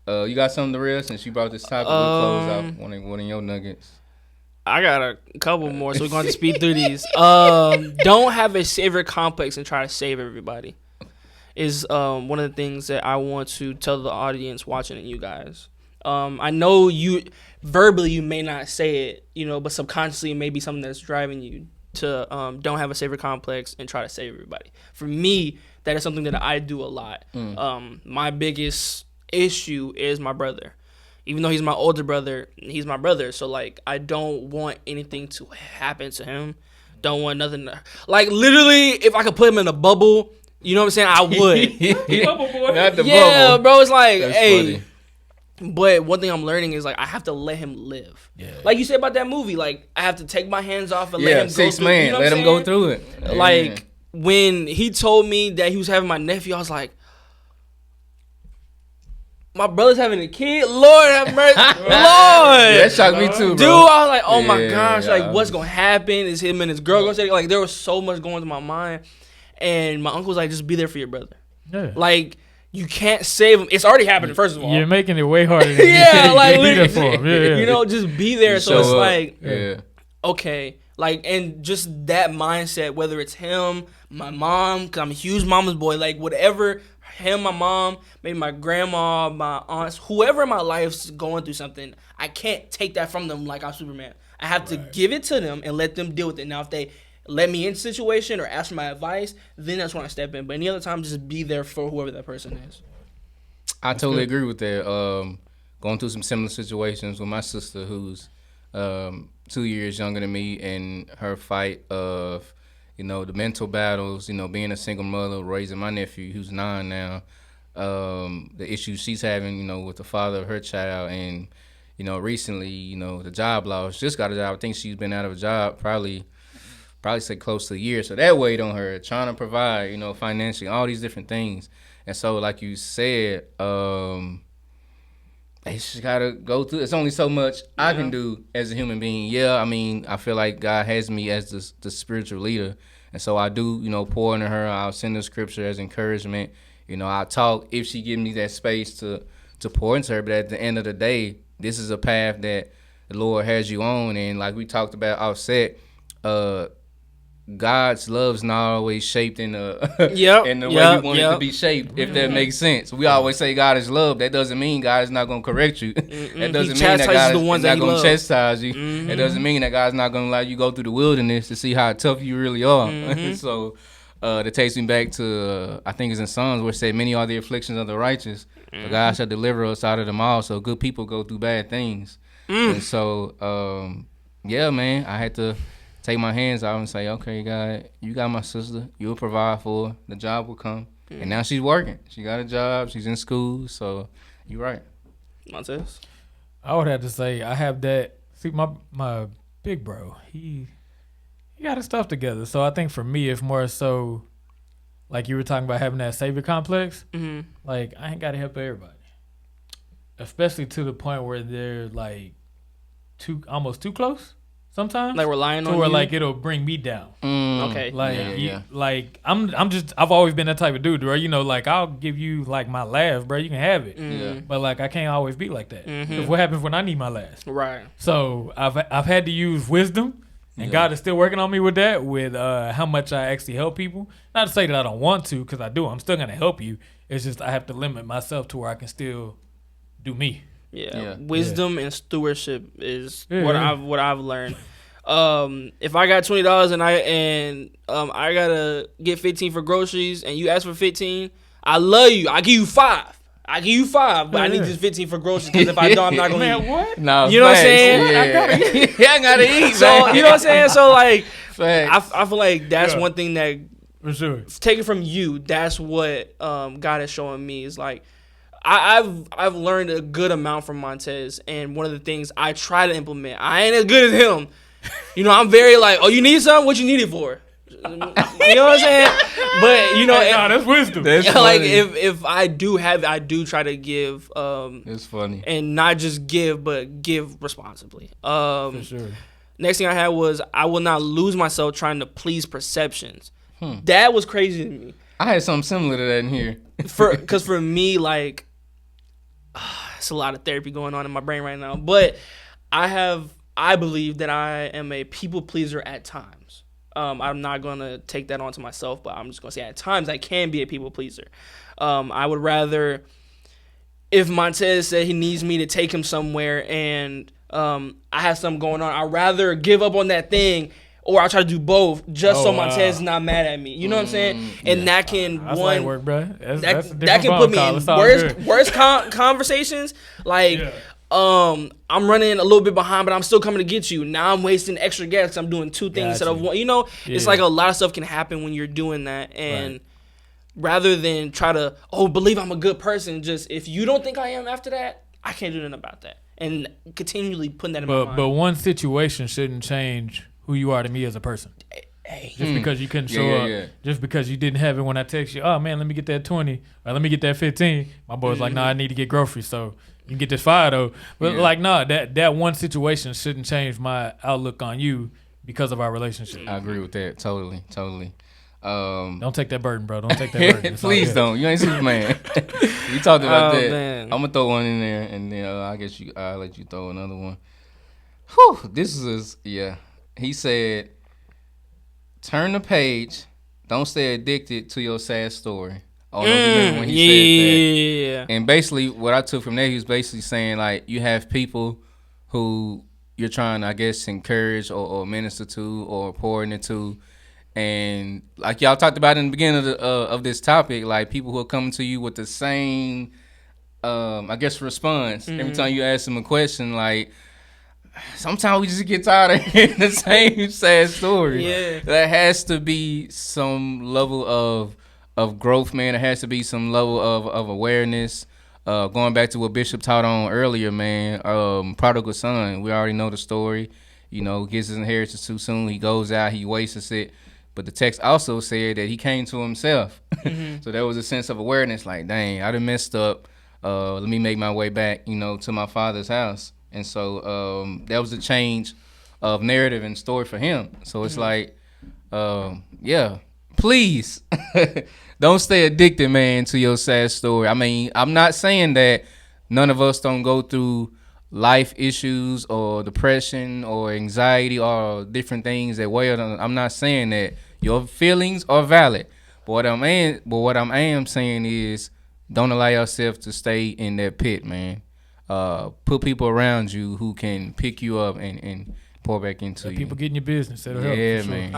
You got something to real since you brought this topic? We'll close out one of your nuggets. I got a couple more, so we're going to speed through these. Don't have a savior complex and try to save everybody. Is one of the things that I want to tell the audience watching and you guys. I know you verbally you may not say it, but subconsciously it may be something that's driving you to don't have a savior complex and try to save everybody. For me, that is something that I do a lot. My biggest issue is my brother. Even though he's my older brother, he's my brother. So, like, I don't want anything to happen to him. Don't want nothing to... Like, literally, if I could put him in a bubble, you know what I'm saying? I would. Bubble boy. Not the Yeah, bubble. bro, it's like, That's hey... funny. But one thing I'm learning is, like, I have to let him live. Yeah. Like you said about that movie, like, I have to take my hands off and let Yeah, him go 6 through. man. You know Let what him I'm go saying? through it. Like, when he told me that he was having my nephew, I was like, my brother's having a kid? Lord have mercy. Lord! that shocked me too, bro. Dude, I was like, oh my Yeah, gosh, like, yeah. what's gonna happen? Is him and his girl gonna say, like, there was so much going through my mind. And my uncle was like, just be there for your brother. Yeah. Like, you can't save him. It's already happened, first of all. You're making it way harder than Yeah, you like, be there literally. for him. Yeah, yeah. Just be there. So Show it's up. like, yeah. okay, like, and just that mindset, whether it's him, my mom, because I'm a huge mama's boy, like, whatever, him, my mom, maybe my grandma, my aunts, whoever in my life's going through something, I can't take that from them like I'm Superman. I have to give it to them and let them deal with it. Now, if they let me in the situation or ask for my advice, then that's when I step in. But any other time, just be there for whoever that person is. I totally agree with that. Going through some similar situations with my sister, who's 2 years younger than me, and her fight of, the mental battles, being a single mother, raising my nephew who's 9 now, the issues she's having, with the father of her child, and, recently, the job loss. Just got a job. I think she's been out of a job probably say close to a year. So that weighed on her, trying to provide, financially, all these different things. And so, like you said, they just gotta go through. It's only so much I can do as a human being. Yeah, I mean, I feel like God has me as the spiritual leader, and so I do, pour into her. I'll send her scripture as encouragement. I talk if she gives me that space to pour into her. But at the end of the day, this is a path that the Lord has you on, and like we talked about offset, God's love's not always shaped in the in the way we want it to be shaped, if that makes sense. We always say God is love. That doesn't mean God is not going to correct you. That doesn't mean that God is not going to chastise you. That doesn't mean that God's not going to let you go through the wilderness to see how tough you really are. So that takes me back to, I think it's in Psalms where it said, many are the afflictions of the righteous, but God shall deliver us out of them all. So good people go through bad things. And so, yeah, man, I had to take my hands off and say, okay, God, you got my sister. You'll provide for her. The job will come. And now she's working. She got a job. She's in school. So you're right. Montez? I would have to say I have that. See, my big bro, he got his stuff together. So I think for me, it's more so like you were talking about having that savior complex. Mm-hmm. Like, I ain't got to help everybody. Especially to the point where they're like almost too close sometimes. Like relying on to where you? like it'll bring me down. Okay. Like, Yeah. like I've always been that type of dude, bro. Like I'll give you like my last, bro. You can have it. Yeah. But like I can't always be like that. 'Cause what happens when I need my last? Right. So I've had to use wisdom, and God is still working on me with that, with how much I actually help people. Not to say that I don't want to, because I do. I'm still gonna help you. It's just I have to limit myself to where I can still do me. Yeah. Wisdom and stewardship is Yeah, what yeah. I've learned. If I got $20 and I gotta get 15 for groceries and you ask for 15, I love you. I give you 5. But I need Yeah. this 15 for groceries because if I don't, I'm not gonna Man, eat. what? No, You know what I'm facts. saying? Yeah. I gotta eat. So you know what I'm saying? So like, Facts. I feel like that's Yeah. one thing that For sure. take it from you. That's what God is showing me is like I've learned a good amount from Montez, and one of the things I try to implement. I ain't as good as him. I'm very like, oh, you need something? What you need it for? You know what I'm saying? But Nah, that's wisdom. That's like funny. if I do have it, I do try to give It's funny. and not just give, but give responsibly. For sure. Next thing I had was I will not lose myself trying to please perceptions. That was crazy to me. I had something similar to that in here. Because for me, like, it's a lot of therapy going on in my brain right now. But I believe that I am a people pleaser at times. I'm not going to take that onto myself, but I'm just going to say at times I can be a people pleaser. I would rather, if Montez said he needs me to take him somewhere and I have something going on, I'd rather give up on that thing, or I'll try to do both just so Montez is not mad at me. You know what I'm saying? And that can, That's light work, bro. That's a that can different put me phone in call. worse conversations. Like, I'm running a little bit behind, but I'm still coming to get you. Now I'm wasting extra gas because I'm doing two things instead of one. You know, it's like a lot of stuff can happen when you're doing that. And rather than try to, believe I'm a good person, just if you don't think I am after that, I can't do nothing about that. And continually putting that in my mind. But one situation shouldn't change who you are to me as a person. Just because you couldn't show up, just because you didn't have it when I text you, oh man, let me get that 20, or let me get that 15. My boy's like, nah, I need to get groceries, so you can get this 5 though. But like, nah, that one situation shouldn't change my outlook on you because of our relationship. I agree with that. Totally. Don't take that burden, bro. Don't take that burden. Please don't. You ain't Superman. We talked about that. Man. I'm gonna throw one in there, and then I guess I'll let you throw another one. Whew, this is He said, "Turn the page. Don't stay addicted to your sad story." I don't know if you remember when he said that. And basically, what I took from that, he was basically saying, like, you have people who you're trying to, I guess, encourage or minister to or pour into. And like y'all talked about in the beginning of this topic, like people who are coming to you with the same, I guess, response. Every time you ask them a question, like, sometimes we just get tired of hearing the same sad story. Yeah. There has to be some level of growth, man. There has to be some level of awareness. Going back to what Bishop taught on earlier, man, prodigal son, we already know the story. You know, gets his inheritance too soon. He goes out, he wastes it. But the text also said that he came to himself. So there was a sense of awareness, like, dang, I done messed up. Let me make my way back, to my father's house. And so that was a change of narrative and story for him. So it's like, please don't stay addicted, man, to your sad story. I mean, I'm not saying that none of us don't go through life issues or depression or anxiety or different things that weigh on. I'm not saying that. Your feelings are valid. But what I am saying is, don't allow yourself to stay in that pit, man. Put people around you who can pick you up and pour back into you. People getting your business. That'll help. Yeah, for sure. man.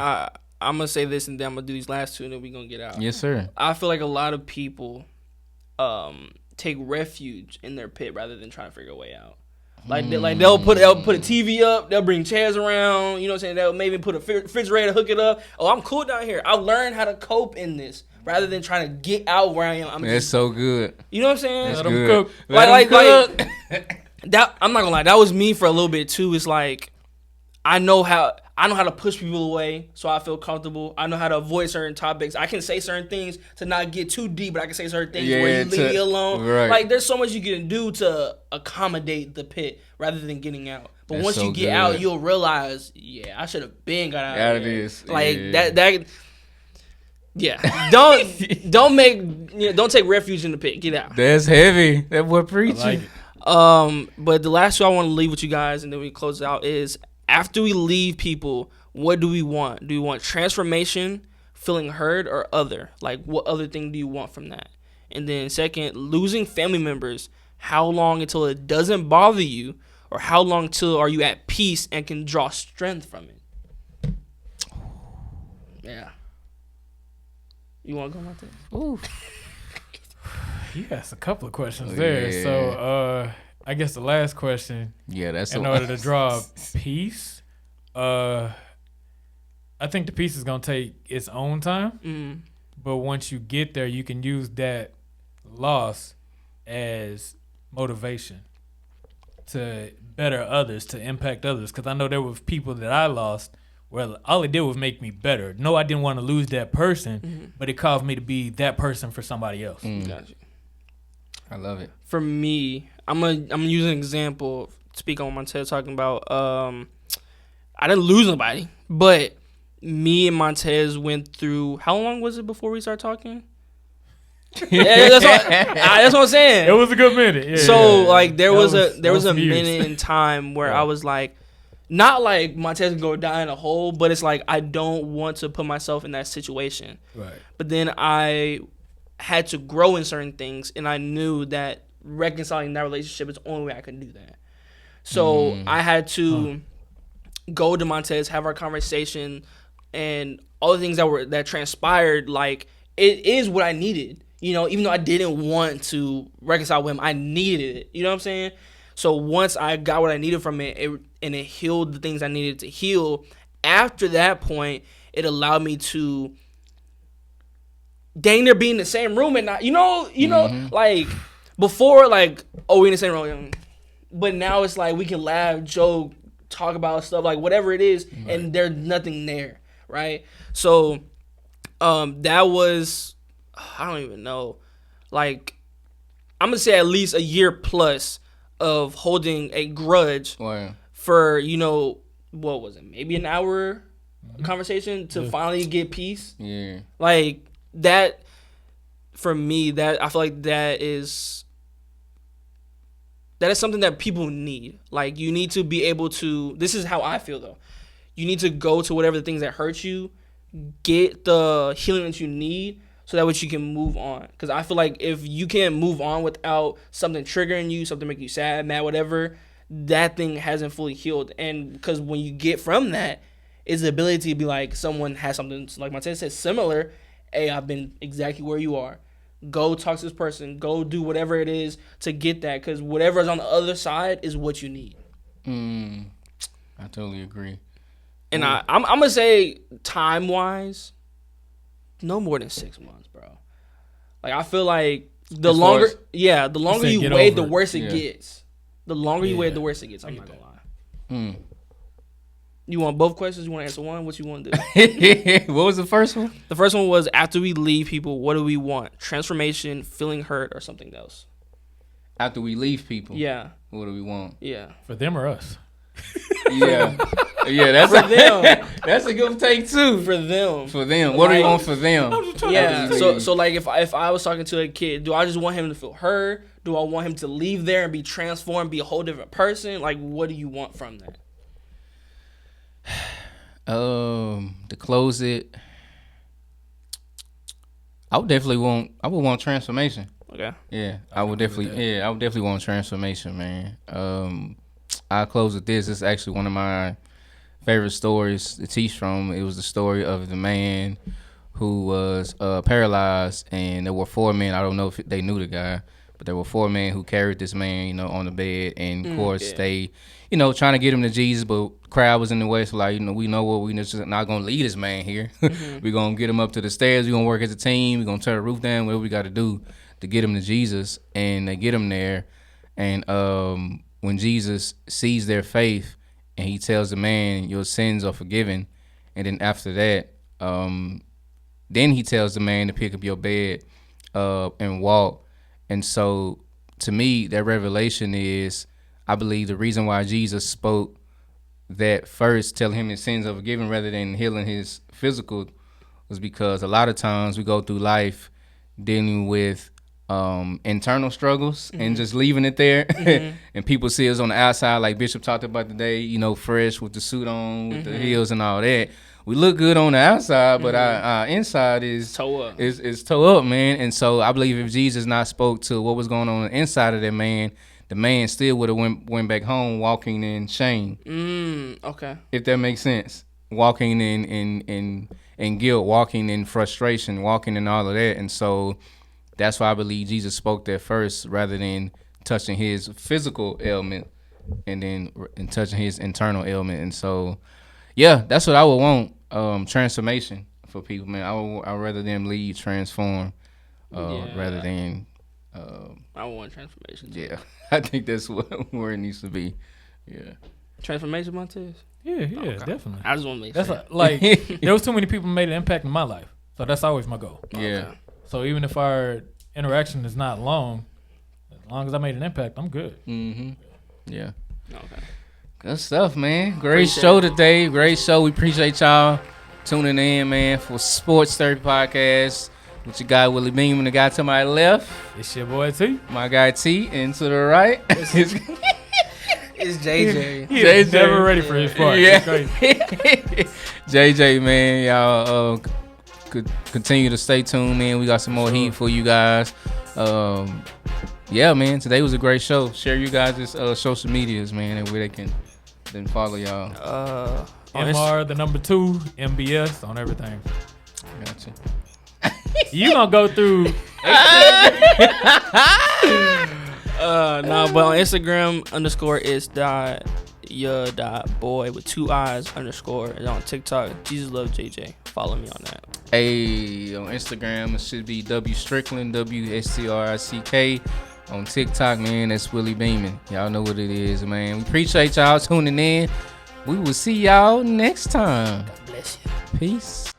I'm going to say this, and then I'm going to do these last two, and then we're going to get out. Yes, sir. I feel like a lot of people take refuge in their pit rather than trying to figure a way out. Like they'll put a TV up, they'll bring chairs around, you know what I'm saying? They'll maybe put a refrigerator, hook it up. Oh, I'm cool down here. I've learned how to cope in this rather than trying to get out where I am. That's so good. You know what I'm saying? That's Let 'em good. cook. Like that. I'm not gonna lie, that was me for a little bit too. It's like I know how to push people away so I feel comfortable. I know how to avoid certain topics. I can say certain things to not get too deep, but I can say certain things where you leave me alone. Right. Like, there's so much you can do to accommodate the pit rather than getting out. But That's once so you get good. out, you'll realize, I should have been got out Out of of there. this. Like, Yeah. Don't take refuge in the pit. Get out. That's heavy. That boy preaching. I like it. But the last two I want to leave with you guys, and then we close out, is after we leave people, what do we want? Do we want transformation, feeling heard, or other? Like, what other thing do you want from that? And then second, losing family members, how long until it doesn't bother you, or how long till are you at peace and can draw strength from it? Yeah. You want to go about that? Ooh. You asked a couple of questions there. Yeah. So I guess the last question, Yeah, that's in order to draw peace, I think the peace is going to take its own time. But once you get there, you can use that loss as motivation to better others, to impact others. Because I know there were people that I lost where all it did was make me better. No, I didn't want to lose that person, but it caused me to be that person for somebody else. Gotcha. I love it. For me, I'm gonna use an example. Speak on what Montez talking about. I didn't lose nobody, but me and Montez went through. How long was it before we started talking? Yeah, that's what I'm saying. It was a good minute. Yeah, So yeah. like there was a some years. minute in time where Yeah. I was like, not like Montez can go die in a hole, but it's like I don't want to put myself in that situation. Right. But then I had to grow in certain things, and I knew that reconciling that relationship is the only way I can do that. So I had to go to Montez, have our conversation, and all the things that transpired. Like it is what I needed. You know, even though I didn't want to reconcile with him, I needed it. You know what I'm saying? So once I got what I needed from it, and it healed the things I needed to heal, after that point, it allowed me to dang near be in the same room and not, like before, like, oh, we in the same room. But now it's like we can laugh, joke, talk about stuff, like whatever it is, and there's nothing there, right? So that was, I don't even know, like, I'm gonna say at least a year plus of holding a grudge Wow. for, what was it, maybe an hour conversation to finally get peace. Yeah. Like that, for me, that I feel like that is something that people need. Like, you need to be able to, this is how I feel though, you need to go to whatever the things that hurt you, get the healing that you need, so that way you can move on. Because I feel like if you can't move on without something triggering you, something making you sad, mad, whatever, that thing hasn't fully healed. And because when you get from that, is the ability to be like, someone has something, like Montez said, similar. Hey, I've been exactly where you are. Go talk to this person. Go do whatever it is to get that. Because whatever is on the other side is what you need. I totally agree. And I'm going to say, time-wise, no more than 6 months, bro. Like, I feel like the As far longer as- you get wait, over the it. worse it Yeah. gets. The longer you wait, Yeah. the worse it gets. I'm not get going to that. lie. You want both questions? You want to answer one? What you want to do? What was the first one? The first one was, after we leave people, what do we want? Transformation, feeling hurt, or something else? After we leave people, Yeah. what do we want? Yeah. For them or us? Yeah. Yeah, that's For them. that's a good take too. For them. For them. What do we Like- want for them? Yeah. After So we so like if I was talking to a kid, do I just want him to feel hurt? Do I want him to leave there and be transformed, be a whole different person? Like, what do you want from that? To close it, I would want transformation. Okay. Yeah, I would definitely want transformation, man. I'll close with this. It's actually one of my favorite stories to teach from. It was the story of the man who was paralyzed, and there were 4 men. I don't know if they knew the guy, but there were 4 men who carried this man, on the bed, and of course yeah. they, trying to get him to Jesus, but crowd was in the way. So like, we know what we just not gonna leave this man here. We're gonna get him up to the stairs. We're gonna work as a team. We're gonna tear the roof down. Whatever we got to do to get him to Jesus, and they get him there, and when Jesus sees their faith, and he tells the man, your sins are forgiven, and then after that, then he tells the man to pick up your bed and walk. And so to me, that revelation is, I believe the reason why Jesus spoke that first, telling him his sins are forgiven rather than healing his physical, was because a lot of times we go through life dealing with internal struggles and just leaving it there. And people see us on the outside, like Bishop talked about today, fresh with the suit on, with the heels and all that. We look good on the outside, but our inside is Toe up. is toe up, man. And so I believe if Jesus not spoke to what was going on inside of that man, the man still would have went back home walking in shame. Okay. If that makes sense. Walking in guilt, walking in frustration, walking in all of that. And so that's why I believe Jesus spoke there first rather than touching his physical ailment and touching his internal ailment. And so, yeah, that's what I would want, transformation for people, man. I'd rather them leave transform rather than... I want transformation. Too. yeah, I think that's where it needs to be. Yeah. Transformation, Montez? Yeah, definitely. I just want to make That's sure. like there was too many people who made an impact in my life, so that's always my goal. Yeah. So even if our interaction is not long as I made an impact, I'm good. Mm-hmm. Yeah. Okay. Good stuff, man. Great Appreciate show it. today. Great show. We appreciate y'all tuning in, man, for Sports Therapy Podcast with your guy Willie Beam and the guy to my left, It's your boy T. my guy T, and to the right. It's JJ. He is never ready for his part. Yeah. It's crazy. JJ, man, y'all could continue to stay tuned, man. We got some more heat for you guys. Yeah, man, today was a great show. Share you guys' social medias, man, and where they can then follow y'all. On MR, the number 2, MBS on everything. Gotcha. You gonna go through No, but on Instagram _is.ya.boy with 2 eyes _ and on TikTok Jesus Love JJ. Follow me on that. Hey, on Instagram it should be W Strickland, WSTRICK. On TikTok, man, that's Willie Beeman. Y'all know what it is, man. We appreciate y'all tuning in. We will see y'all next time. God bless you. Peace.